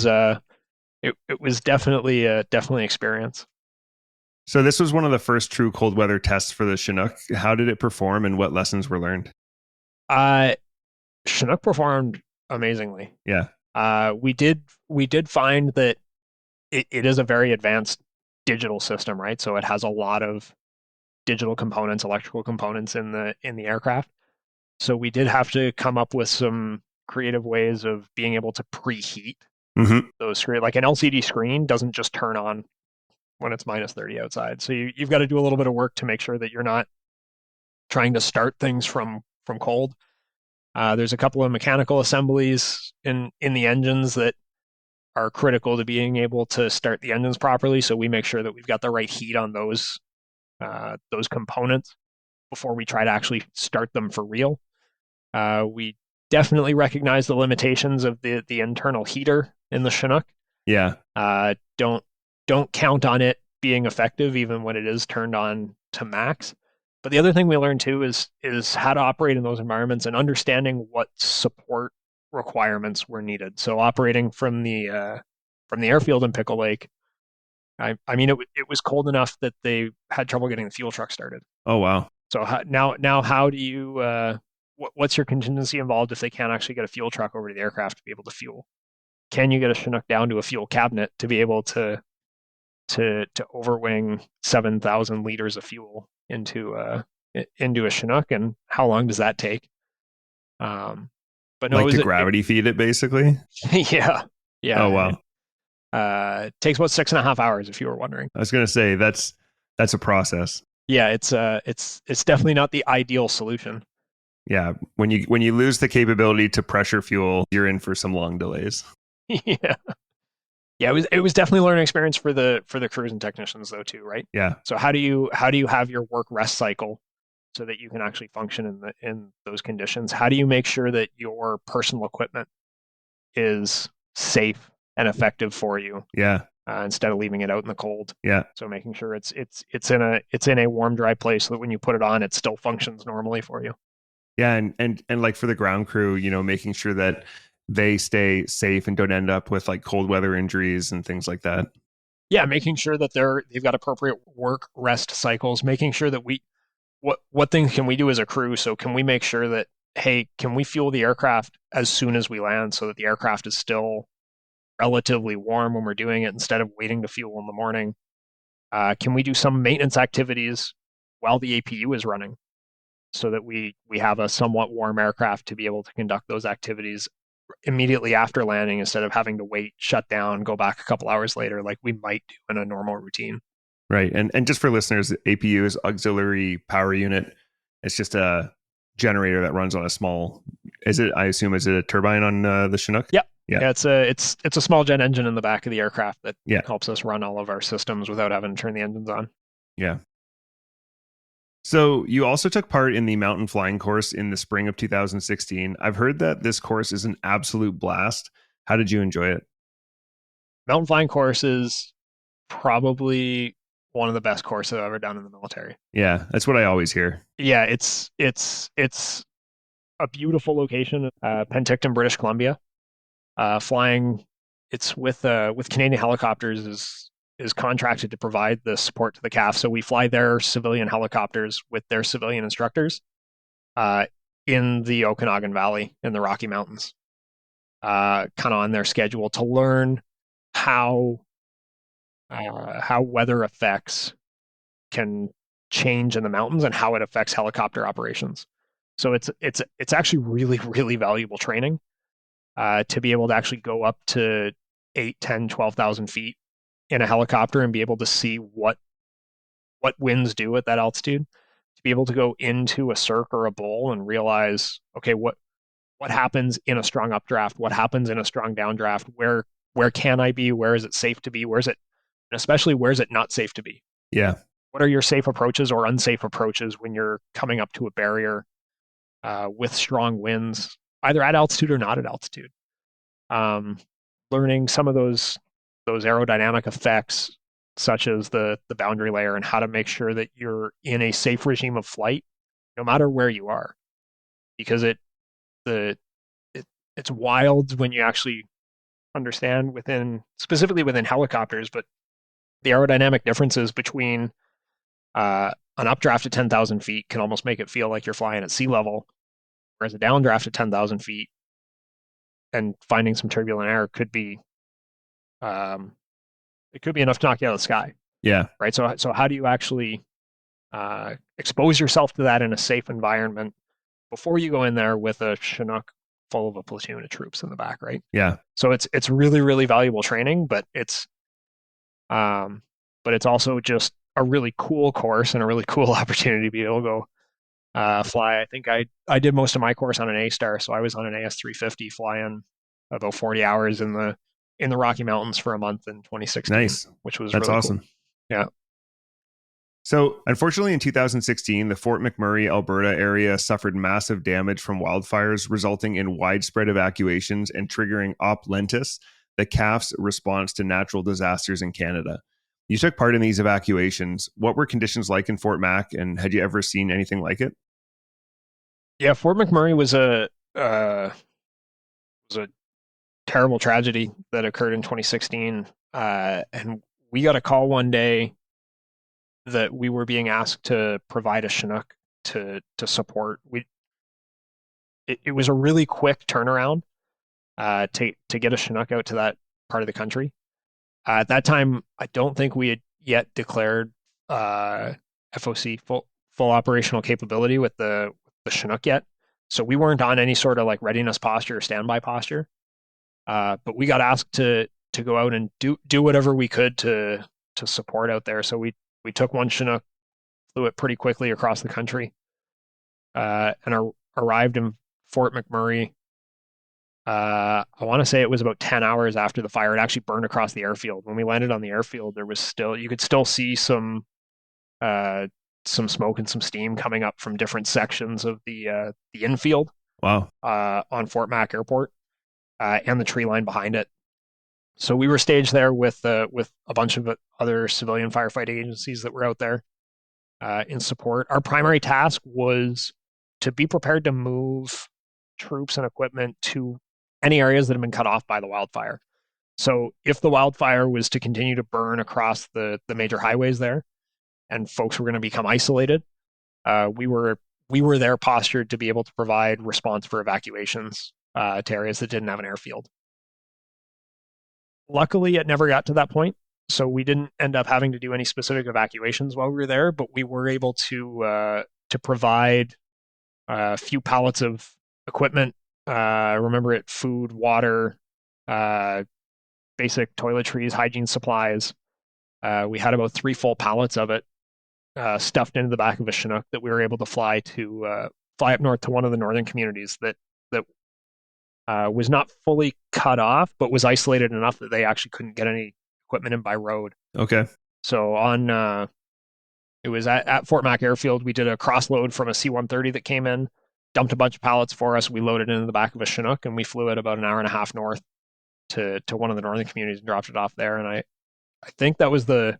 It was definitely an experience. So this was one of the first true cold weather tests for the Chinook. How did it perform and what lessons were learned? Chinook performed amazingly. Yeah. We did find that it is a very advanced digital system, right? So it has a lot of digital components, electrical components in the aircraft. So we did have to come up with some creative ways of being able to preheat those screens. Like an LCD screen doesn't just turn on when it's minus 30 outside. So you've got to do a little bit of work to make sure that you're not trying to start things from cold. There's a couple of mechanical assemblies in the engines that are critical to being able to start the engines properly. So we make sure that we've got the right heat on those components before we try to actually start them for real. We definitely recognize the limitations of the internal heater in the Chinook. Yeah. Don't count on it being effective even when it is turned on to max. But the other thing we learned too is how to operate in those environments and understanding what support requirements were needed. So operating from the airfield in Pickle Lake, I mean it was cold enough that they had trouble getting the fuel truck started. Oh wow. So now how do you what's your contingency involved if they can't actually get a fuel truck over to the aircraft to be able to fuel? Can you get a Chinook down to a fuel cabinet to be able to overwing 7,000 liters of fuel into a Chinook, and how long does that take? But no, like to gravity feed it basically. Yeah. Oh wow. Takes about 6.5 hours, if you were wondering. I was going to say that's a process. Yeah, it's definitely not the ideal solution. Yeah, when you lose the capability to pressure fuel, you're in for some long delays. Yeah. Yeah, it was definitely a learning experience for the crews and technicians though too, right? Yeah. So how do you have your work rest cycle so that you can actually function in those conditions? How do you make sure that your personal equipment is safe and effective for you Yeah. instead of leaving it out in the cold? Yeah. So making sure it's in a warm, dry place so that when you put it on, it still functions normally for you. Yeah, and like for the ground crew, making sure that they stay safe and don't end up with like cold weather injuries and things like that. Yeah, making sure that they've got appropriate work rest cycles, making sure that what things can we do as a crew? So can we make sure that, hey, can we fuel the aircraft as soon as we land so that the aircraft is still relatively warm when we're doing it instead of waiting to fuel in the morning? Can we do some maintenance activities while the APU is running so that we have a somewhat warm aircraft to be able to conduct those activities immediately after landing instead of having to wait, shut down, go back a couple hours later like we might do in a normal routine. Right. And just for listeners, APU is auxiliary power unit. It's just a generator that runs on a small, is it a turbine on the Chinook? Yeah. Yeah. Yeah, it's a small jet engine in the back of the aircraft that Yeah. helps us run all of our systems without having to turn the engines on. Yeah. So you also took part in the mountain flying course in the spring of 2016. I've heard that this course is an absolute blast. How did you enjoy it? Mountain flying course is probably one of the best courses I've ever done in the military. Yeah, that's what I always hear. Yeah, it's a beautiful location, Penticton, British Columbia. Flying, it's with Canadian Helicopters is contracted to provide the support to the CAF. So we fly their civilian helicopters with their civilian instructors in the Okanagan Valley in the Rocky Mountains, kind of on their schedule to learn how weather effects can change in the mountains and how it affects helicopter operations. So it's actually really, really valuable training to be able to actually go up to 8, 10, 12,000 feet in a helicopter and be able to see what winds do at that altitude, to be able to go into a cirque or a bowl and realize, okay, what happens in a strong updraft, what happens in a strong downdraft, where can I be, where is it safe to be, and especially where is it not safe to be? Yeah. What are your safe approaches or unsafe approaches when you're coming up to a barrier with strong winds, either at altitude or not at altitude? Learning some of those aerodynamic effects, such as the boundary layer, and how to make sure that you're in a safe regime of flight, no matter where you are, because it's wild when you actually understand specifically within helicopters, but the aerodynamic differences between an updraft at 10,000 feet can almost make it feel like you're flying at sea level, whereas a downdraft at 10,000 feet and finding some turbulent air could be it could be enough to knock you out of the sky. Yeah. Right. So how do you actually expose yourself to that in a safe environment before you go in there with a Chinook full of a platoon of troops in the back, right? Yeah. So it's really, really valuable training, but it's also just a really cool course and a really cool opportunity to be able to go fly. I think I did most of my course on an A-Star, so I was on an AS350 flying about 40 hours in the Rocky Mountains for a month in 2016. Nice. Which was That's really awesome. Cool. Yeah. So, unfortunately, in 2016, the Fort McMurray, Alberta area suffered massive damage from wildfires, resulting in widespread evacuations and triggering Op Lentis, the CAF's response to natural disasters in Canada. You took part in these evacuations. What were conditions like in Fort Mac, and had you ever seen anything like it? Yeah, Fort McMurray was a terrible tragedy that occurred in 2016, and we got a call one day that we were being asked to provide a Chinook to support. It was a really quick turnaround to get a Chinook out to that part of the country. At that time, I don't think we had yet declared FOC full operational capability with the Chinook yet, so we weren't on any sort of like readiness posture or standby posture. But we got asked to go out and do whatever we could to support out there. So we took one Chinook, flew it pretty quickly across the country, and arrived in Fort McMurray. I want to say it was about 10 hours after the fire. It actually burned across the airfield. When we landed on the airfield, you could still see some smoke and some steam coming up from different sections of the infield. Wow. On Fort Mac Airport, and the tree line behind it. So we were staged there with a bunch of other civilian firefighting agencies that were out there in support. Our primary task was to be prepared to move troops and equipment to any areas that have been cut off by the wildfire. So if the wildfire was to continue to burn across the major highways there, and folks were going to become isolated, we were there postured to be able to provide response for evacuations to areas that didn't have an airfield. Luckily, it never got to that point, so we didn't end up having to do any specific evacuations while we were there, but we were able to provide a few pallets of equipment, remember it, food, water, basic toiletries, hygiene supplies. We had about 3 full pallets of it stuffed into the back of a Chinook that we were able to fly up north to one of the northern communities that was not fully cut off, but was isolated enough that they actually couldn't get any equipment in by road. Okay. So it was at Fort Mac Airfield. We did a crossload from a C-130 that came in, dumped a bunch of pallets for us. We loaded into the back of a Chinook, and we flew it about an hour and a half north to one of the northern communities and dropped it off there. And I think that was the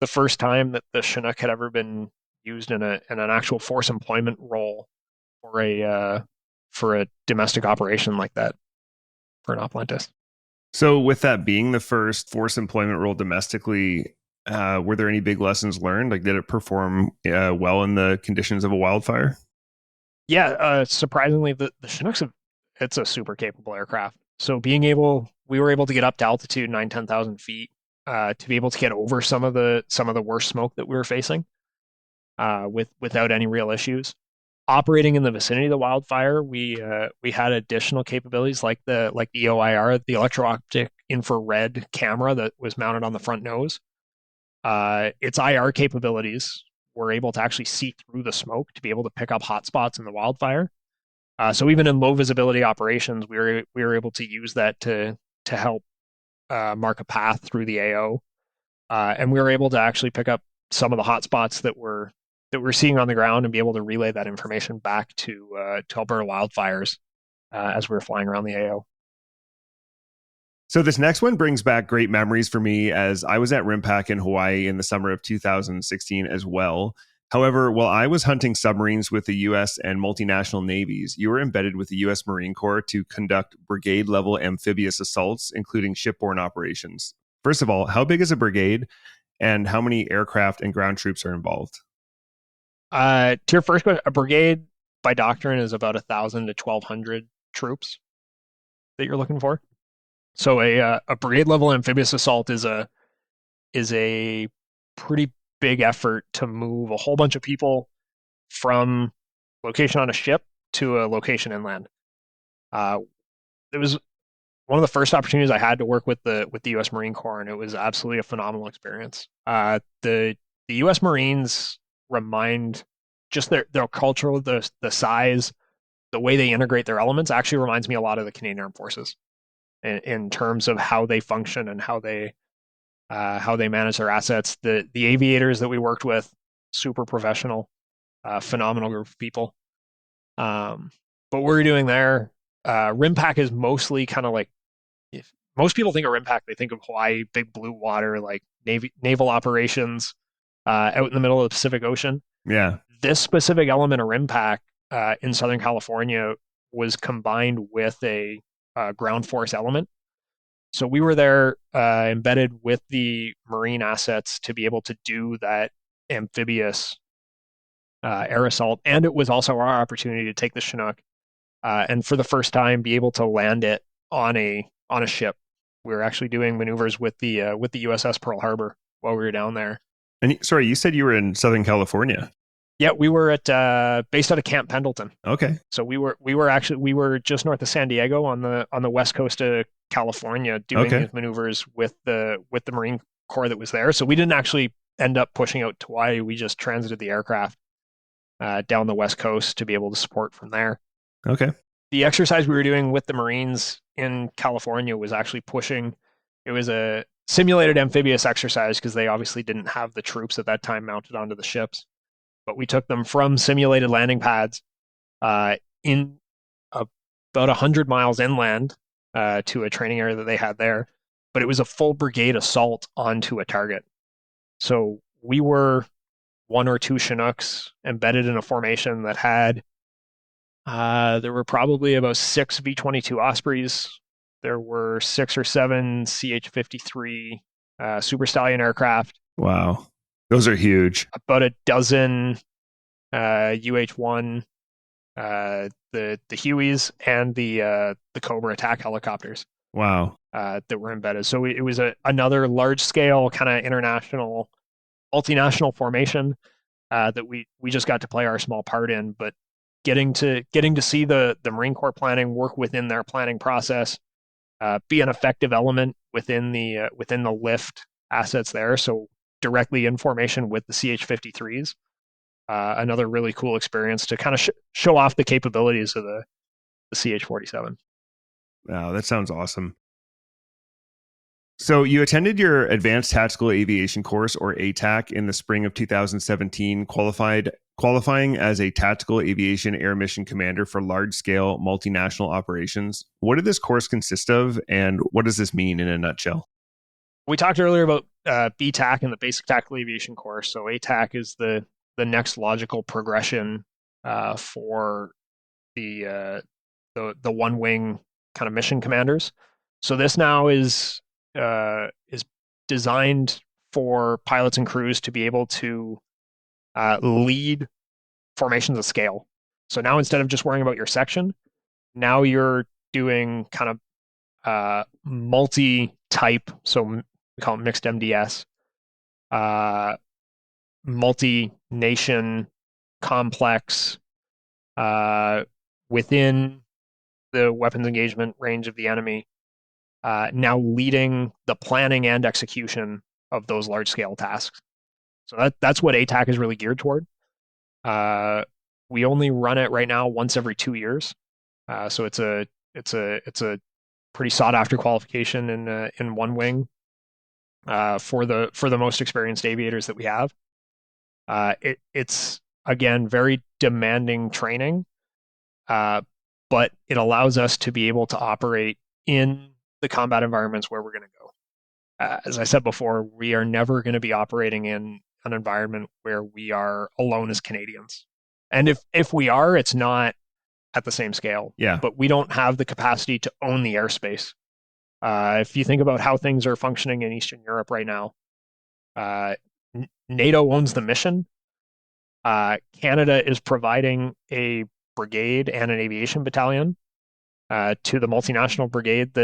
first time that the Chinook had ever been used in an actual force employment role for a domestic operation like that for an Oplantis. So with that being the first force employment role domestically, were there any big lessons learned? Like, did it perform well in the conditions of a wildfire? Yeah, surprisingly, the Chinooks, it's a super capable aircraft. So we were able to get up to altitude 9,000-10,000 feet to be able to get over some of the worst smoke that we were facing without any real issues. Operating in the vicinity of the wildfire, we had additional capabilities like the EOIR, the electro-optic infrared camera that was mounted on the front nose. Its IR capabilities were able to actually see through the smoke to be able to pick up hotspots in the wildfire. So even in low visibility operations, we were able to use that to help mark a path through the AO, and we were able to actually pick up some of the hotspots that we're seeing on the ground and be able to relay that information back to Alberta wildfires as we were flying around the AO. So this next one brings back great memories for me, as I was at RIMPAC in Hawaii in the summer of 2016 as well. However, while I was hunting submarines with the U.S. and multinational navies, you were embedded with the U.S. Marine Corps to conduct brigade-level amphibious assaults, including shipborne operations. First of all, how big is a brigade, and how many aircraft and ground troops are involved? To your first question, a brigade by doctrine is about 1,000 to 1,200 troops that you're looking for. So a brigade level amphibious assault is a pretty big effort to move a whole bunch of people from location on a ship to a location inland. It was one of the first opportunities I had to work with the U.S. Marine Corps, and it was absolutely a phenomenal experience. The U.S. Marines remind just their culture, the size, the way they integrate their elements actually reminds me a lot of the Canadian Armed Forces in terms of how they function and how they manage their assets. The aviators that we worked with, super professional, phenomenal group of people. But what we're doing there, RIMPAC is mostly kind of like, if most people think of RIMPAC, they think of Hawaii, big blue water, like naval operations out in the middle of the Pacific Ocean. Yeah. This specific element of RIMPAC in Southern California was combined with a ground force element. So we were there embedded with the Marine assets to be able to do that amphibious air assault. And it was also our opportunity to take the Chinook and for the first time be able to land it on a ship. We were actually doing maneuvers with the USS Pearl Harbor while we were down there. And sorry, you said you were in Southern California. Yeah, we were based out of Camp Pendleton. Okay. So we were just north of San Diego on the west coast of California doing Okay. these maneuvers with the Marine Corps that was there. So we didn't actually end up pushing out to Hawaii. We just transited the aircraft down the West Coast to be able to support from there. Okay. The exercise we were doing with the Marines in California was actually pushing. It was a simulated amphibious exercise because they obviously didn't have the troops at that time mounted onto the ships. But we took them from simulated landing pads in about 100 miles inland to a training area that they had there. But it was a full brigade assault onto a target. So we were 1 or 2 Chinooks embedded in a formation that had, there were probably about 6 V-22 Ospreys. There were 6 or 7 CH-53 Super Stallion aircraft. Wow. Those are huge. About a dozen UH-1, the Hueys, and the Cobra attack helicopters. Wow. That were embedded. So it was another large-scale kind of international, multinational formation that we just got to play our small part in. But getting to see the Marine Corps planning work within their planning process, be an effective element within the lift assets there. So directly in formation with the CH-53s. Another really cool experience to kind of show off the capabilities of the CH-47. Wow, that sounds awesome. So you attended your Advanced Tactical Aviation course, or ATAC, in the spring of 2017, qualifying as a Tactical Aviation Air Mission Commander for large-scale multinational operations. What did this course consist of, and what does this mean in a nutshell? We talked earlier about BTAC and the Basic Tactical Aviation course. So ATAC is the next logical progression for the one wing kind of mission commanders. So this now is designed for pilots and crews to be able to lead formations of scale. So now instead of just worrying about your section, now you're doing kind of multi-type, so we call it mixed MDS, multi-nation, complex, within the weapons engagement range of the enemy, now leading the planning and execution of those large-scale tasks. So that's what ATAC is really geared toward. We only run it right now once every 2 years, so it's a pretty sought-after qualification in one wing for the most experienced aviators that we have. It's again very demanding training, but it allows us to be able to operate in the combat environments where we're going to go. As I said before, we are never going to be operating in an environment where we are alone as Canadians. And if we are, it's not at the same scale. Yeah. But we don't have the capacity to own the airspace. If you think about how things are functioning in Eastern Europe right now, NATO owns the mission. Canada is providing a brigade and an aviation battalion to the multinational brigade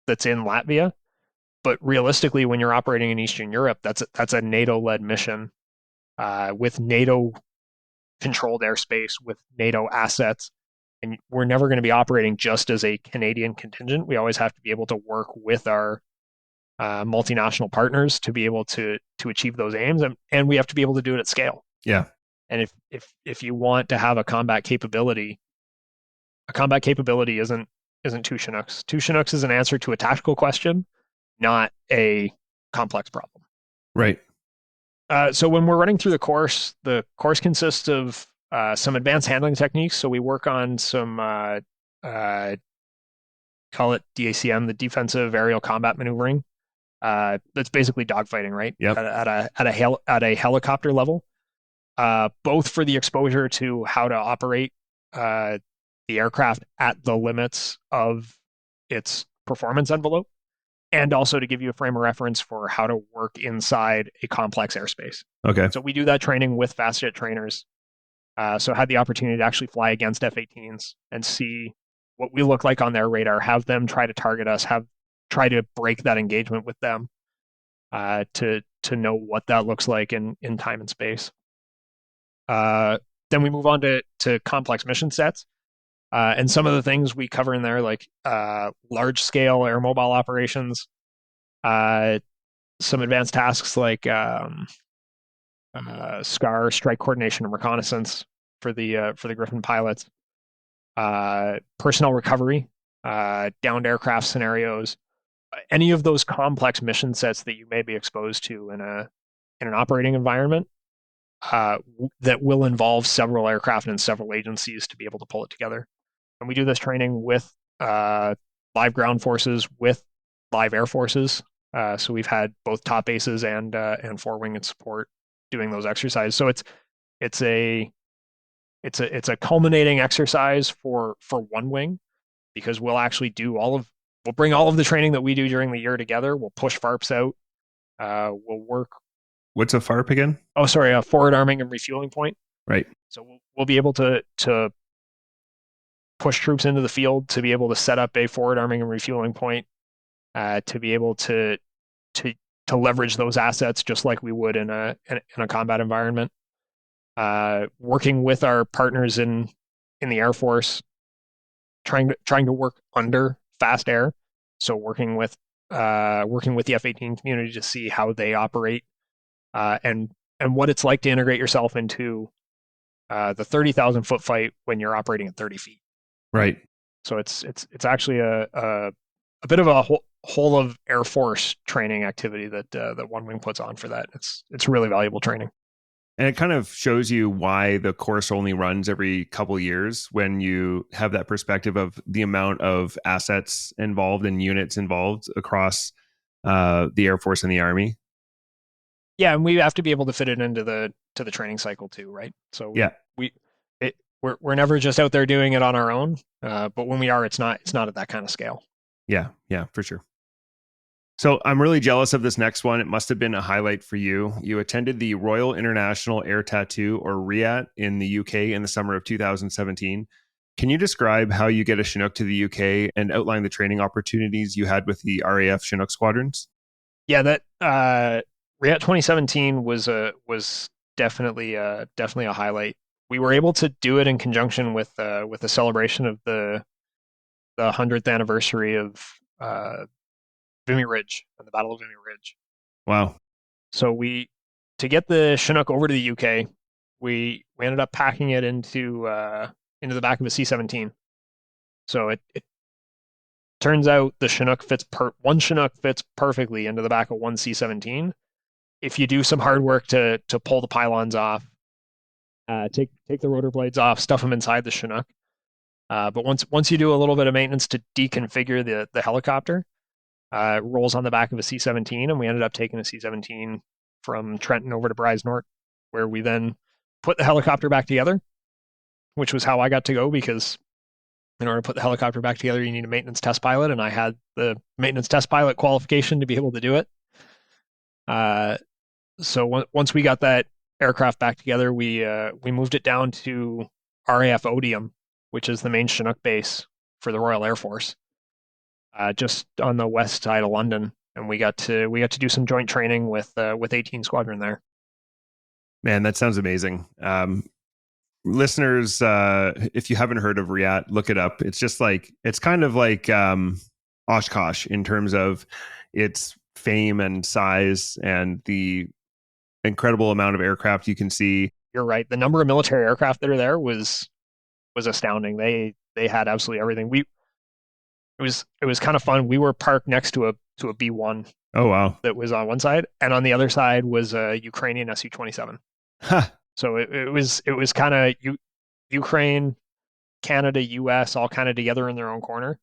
that's in Latvia. But realistically, when you're operating in Eastern Europe, that's a NATO-led mission with NATO-controlled airspace, with NATO assets. And we're never going to be operating just as a Canadian contingent. We always have to be able to work with our multinational partners to be able to achieve those aims, and we have to be able to do it at scale. Yeah. And if you want to have a combat capability isn't 2 Chinooks. 2 Chinooks is an answer to a tactical question, not a complex problem. Right. So when we're running through the course consists of some advanced handling techniques. So we work on some, call it DACM, the defensive aerial combat maneuvering. That's basically dogfighting, right? Yep. At a helicopter level, both for the exposure to how to operate the aircraft at the limits of its performance envelope, and also to give you a frame of reference for how to work inside a complex airspace. Okay. So we do that training with fast-jet trainers. So I had the opportunity to actually fly against F-18s and see what we look like on their radar, have them try to target us, try to break that engagement with them to know what that looks like in time and space. Then we move on to complex mission sets. And some of the things we cover in there, like large scale air mobile operations, some advanced tasks like SCAR, strike coordination and reconnaissance for the Griffin pilots, personnel recovery, downed aircraft scenarios, any of those complex mission sets that you may be exposed to in an operating environment that will involve several aircraft and several agencies to be able to pull it together. And we do this training with live ground forces, with live air forces. So we've had both top bases and four-wing and support doing those exercises. So it's a culminating exercise for one wing, because we'll actually we'll bring all of the training that we do during the year together. We'll push FARPs out. We'll work. What's a FARP again? Oh, sorry, a forward arming and refueling point. Right. So we'll be able to push troops into the field to be able to set up a forward arming and refueling point, to be able to leverage those assets just like we would in a combat environment. Working with our partners in the Air Force, trying to work under fast air. So working with the F-18 community to see how they operate, and what it's like to integrate yourself into the 30,000 foot fight when you're operating at 30 feet. Right. So it's actually a bit of a whole of Air Force training activity that One Wing puts on for that. It's really valuable training. And it kind of shows you why the course only runs every couple years, when you have that perspective of the amount of assets involved and units involved across the Air Force and the Army. Yeah, and we have to be able to fit it into the training cycle too, right? So we're never just out there doing it on our own, but when we are, it's not at that kind of scale. Yeah, for sure. So I'm really jealous of this next one. It must have been a highlight for you. You attended the Royal International Air Tattoo, or RIAT, in the UK in the summer of 2017. Can you describe how you get a Chinook to the UK and outline the training opportunities you had with the RAF Chinook squadrons? Yeah, that RIAT 2017 was definitely a highlight. We were able to do it in conjunction with the celebration of the 100th anniversary of Vimy Ridge, and the Battle of Vimy Ridge. Wow. So to get the Chinook over to the UK, we ended up packing it into the back of a C-17. So it turns out the Chinook one Chinook fits perfectly into the back of one C-17. If you do some hard work to pull the pylons off, take the rotor blades off, stuff them inside the Chinook. But once you do a little bit of maintenance to deconfigure the helicopter, it rolls on the back of a C-17, and we ended up taking a C-17 from Trenton over to Bryce-Norton, where we then put the helicopter back together, which was how I got to go, because in order to put the helicopter back together, you need a maintenance test pilot, and I had the maintenance test pilot qualification to be able to do it. So once we got that aircraft back together, we moved it down to RAF Odium, which is the main Chinook base for the Royal Air Force, just on the west side of London, and we got to do some joint training with 18 Squadron there. Man, that sounds amazing. Listeners, if you haven't heard of RIAT, look it up. It's kind of like Oshkosh in terms of its fame and size and the incredible amount of aircraft you can see. You're right. The number of military aircraft that are there was astounding. They had absolutely everything. It was kind of fun. We were parked next to a B-1. Oh wow! That was on one side, and on the other side was a Ukrainian Su-27. Huh. So it was kind of Ukraine, Canada, US all kind of together in their own corner.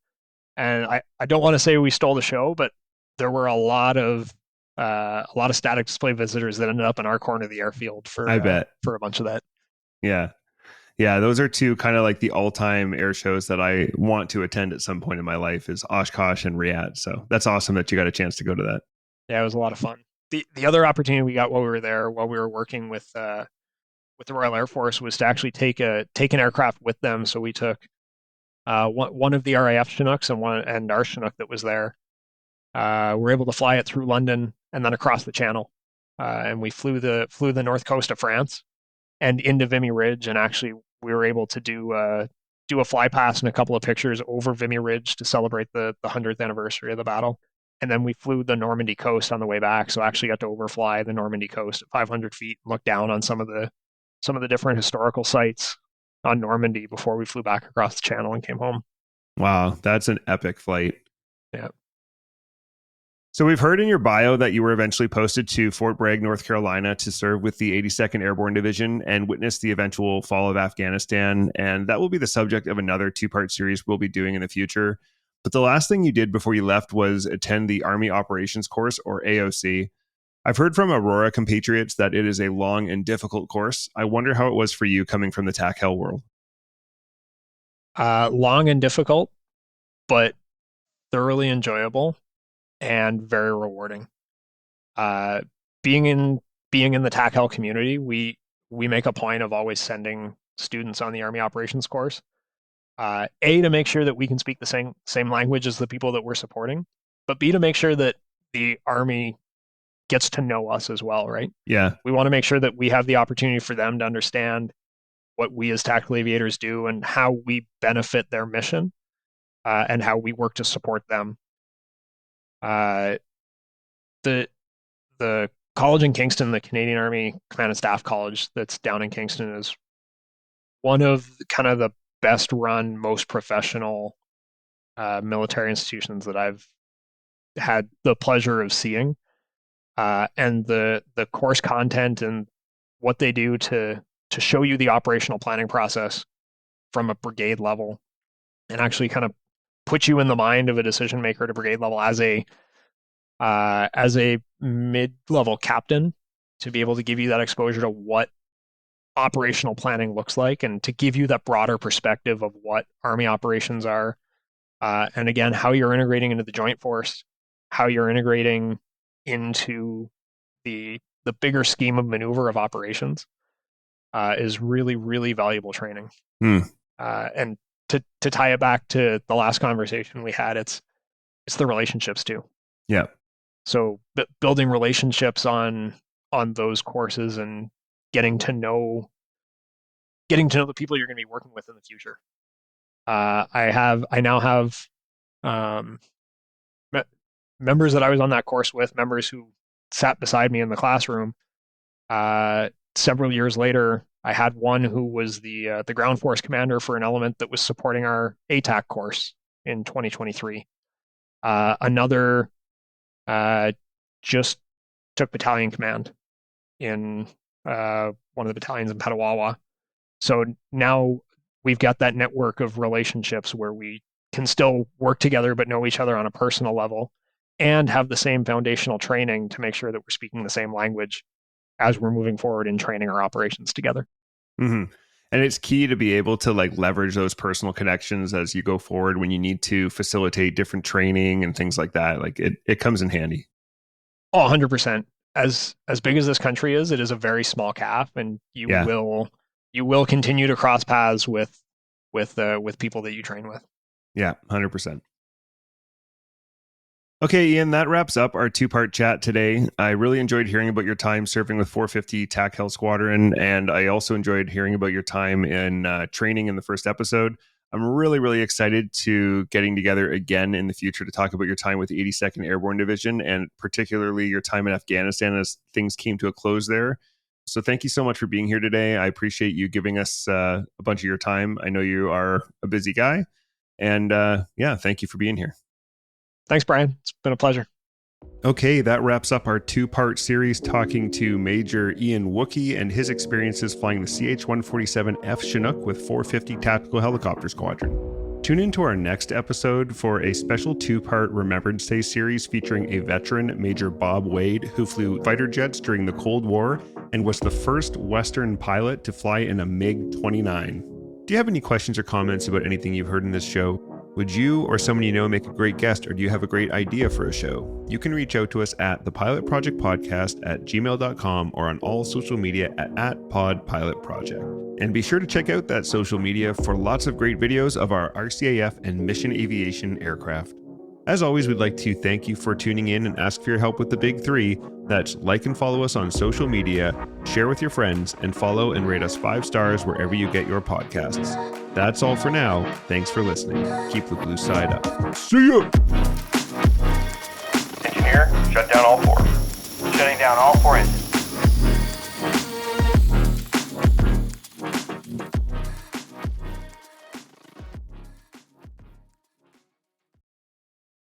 And I don't want to say we stole the show, but there were a lot of static display visitors that ended up in our corner of the airfield for a bunch of that. Yeah, those are two kind of like the all-time air shows that I want to attend at some point in my life, is Oshkosh and RIAT. So that's awesome that you got a chance to go to that. Yeah, it was a lot of fun. The other opportunity we got while we were there, while we were working with the Royal Air Force, was to actually take an aircraft with them. So we took one of the RAF Chinooks and our Chinook that was there. We're able to fly it through London and then across the Channel, and we flew the north coast of France and into Vimy Ridge, and actually we were able to do do a fly past and a couple of pictures over Vimy Ridge to celebrate the 100th anniversary of the battle. And then we flew the Normandy coast on the way back. So I actually got to overfly the Normandy coast at 500 feet and look down on some of the different historical sites on Normandy before we flew back across the channel and came home. Wow, that's an epic flight. Yeah. So we've heard in your bio that you were eventually posted to Fort Bragg, North Carolina to serve with the 82nd Airborne Division and witness the eventual fall of Afghanistan. And that will be the subject of another 2-part series we'll be doing in the future. But the last thing you did before you left was attend the Army Operations Course, or AOC. I've heard from Aurora compatriots that it is a long and difficult course. I wonder how it was for you coming from the TAC Hell world. Long and difficult, but thoroughly enjoyable and very rewarding. Being in the TAC Hell community, we make a point of always sending students on the Army Operations Course. A, to make sure that we can speak the same language as the people that we're supporting, but B, to make sure that the Army gets to know us as well, right? Yeah. We want to make sure that we have the opportunity for them to understand what we as tactical aviators do and how we benefit their mission, and how we work to support them. The college in Kingston, the Canadian Army Command and Staff College that's down in Kingston, is one of kind of the best run, most professional military institutions that I've had the pleasure of seeing. And the course content and what they do to show you the operational planning process from a brigade level and actually kind of put you in the mind of a decision maker at a brigade level as a mid-level captain, to be able to give you that exposure to what operational planning looks like and to give you that broader perspective of what Army operations are. And again, how you're integrating into the joint force, how you're integrating into the bigger scheme of maneuver of operations, is really, really valuable training. And to tie it back to the last conversation we had, it's the relationships too. Yeah. So building relationships on those courses and getting to know the people you're going to be working with in the future. I now have members that I was on that course with, members who sat beside me in the classroom. Several years later, I had one who was the ground force commander for an element that was supporting our ATAC course in 2023. Another just took battalion command in one of the battalions in Petawawa. So now we've got that network of relationships where we can still work together but know each other on a personal level and have the same foundational training to make sure that we're speaking the same language as we're moving forward in training our operations together. Mm-hmm. And it's key to be able to leverage those personal connections as you go forward when you need to facilitate different training and things like that. It comes in handy. Oh, 100%. As big as this country is, it is a very small CAF, and you will continue to cross paths with people that you train with. Yeah, 100%. Okay, Ian, that wraps up our 2-part chat today. I really enjoyed hearing about your time serving with 450 TAC Hell Squadron, and I also enjoyed hearing about your time in training in the first episode. I'm really, really excited to getting together again in the future to talk about your time with the 82nd Airborne Division, and particularly your time in Afghanistan as things came to a close there. So thank you so much for being here today. I appreciate you giving us a bunch of your time. I know you are a busy guy, and thank you for being here. Thanks, Brian. It's been a pleasure. Okay, that wraps up our 2-part series talking to Major Ian Wookey and his experiences flying the CH-147F Chinook with 450 Tactical Helicopter Squadron. Tune into our next episode for a special 2-part Remembrance Day series featuring a veteran, Major Bob Wade, who flew fighter jets during the Cold War and was the first Western pilot to fly in a MiG-29. Do you have any questions or comments about anything you've heard in this show? Would you or someone you know make a great guest, or do you have a great idea for a show? You can reach out to us at thepilotprojectpodcast@gmail.com or on all social media at @podpilotproject. And be sure to check out that social media for lots of great videos of our RCAF and mission aviation aircraft. As always, we'd like to thank you for tuning in and ask for your help with the big 3. That's like and follow us on social media, share with your friends, and follow and rate us 5 stars wherever you get your podcasts. That's all for now. Thanks for listening. Keep the blue side up. See ya! Engineer, shut down all 4. Shutting down all 4 engines.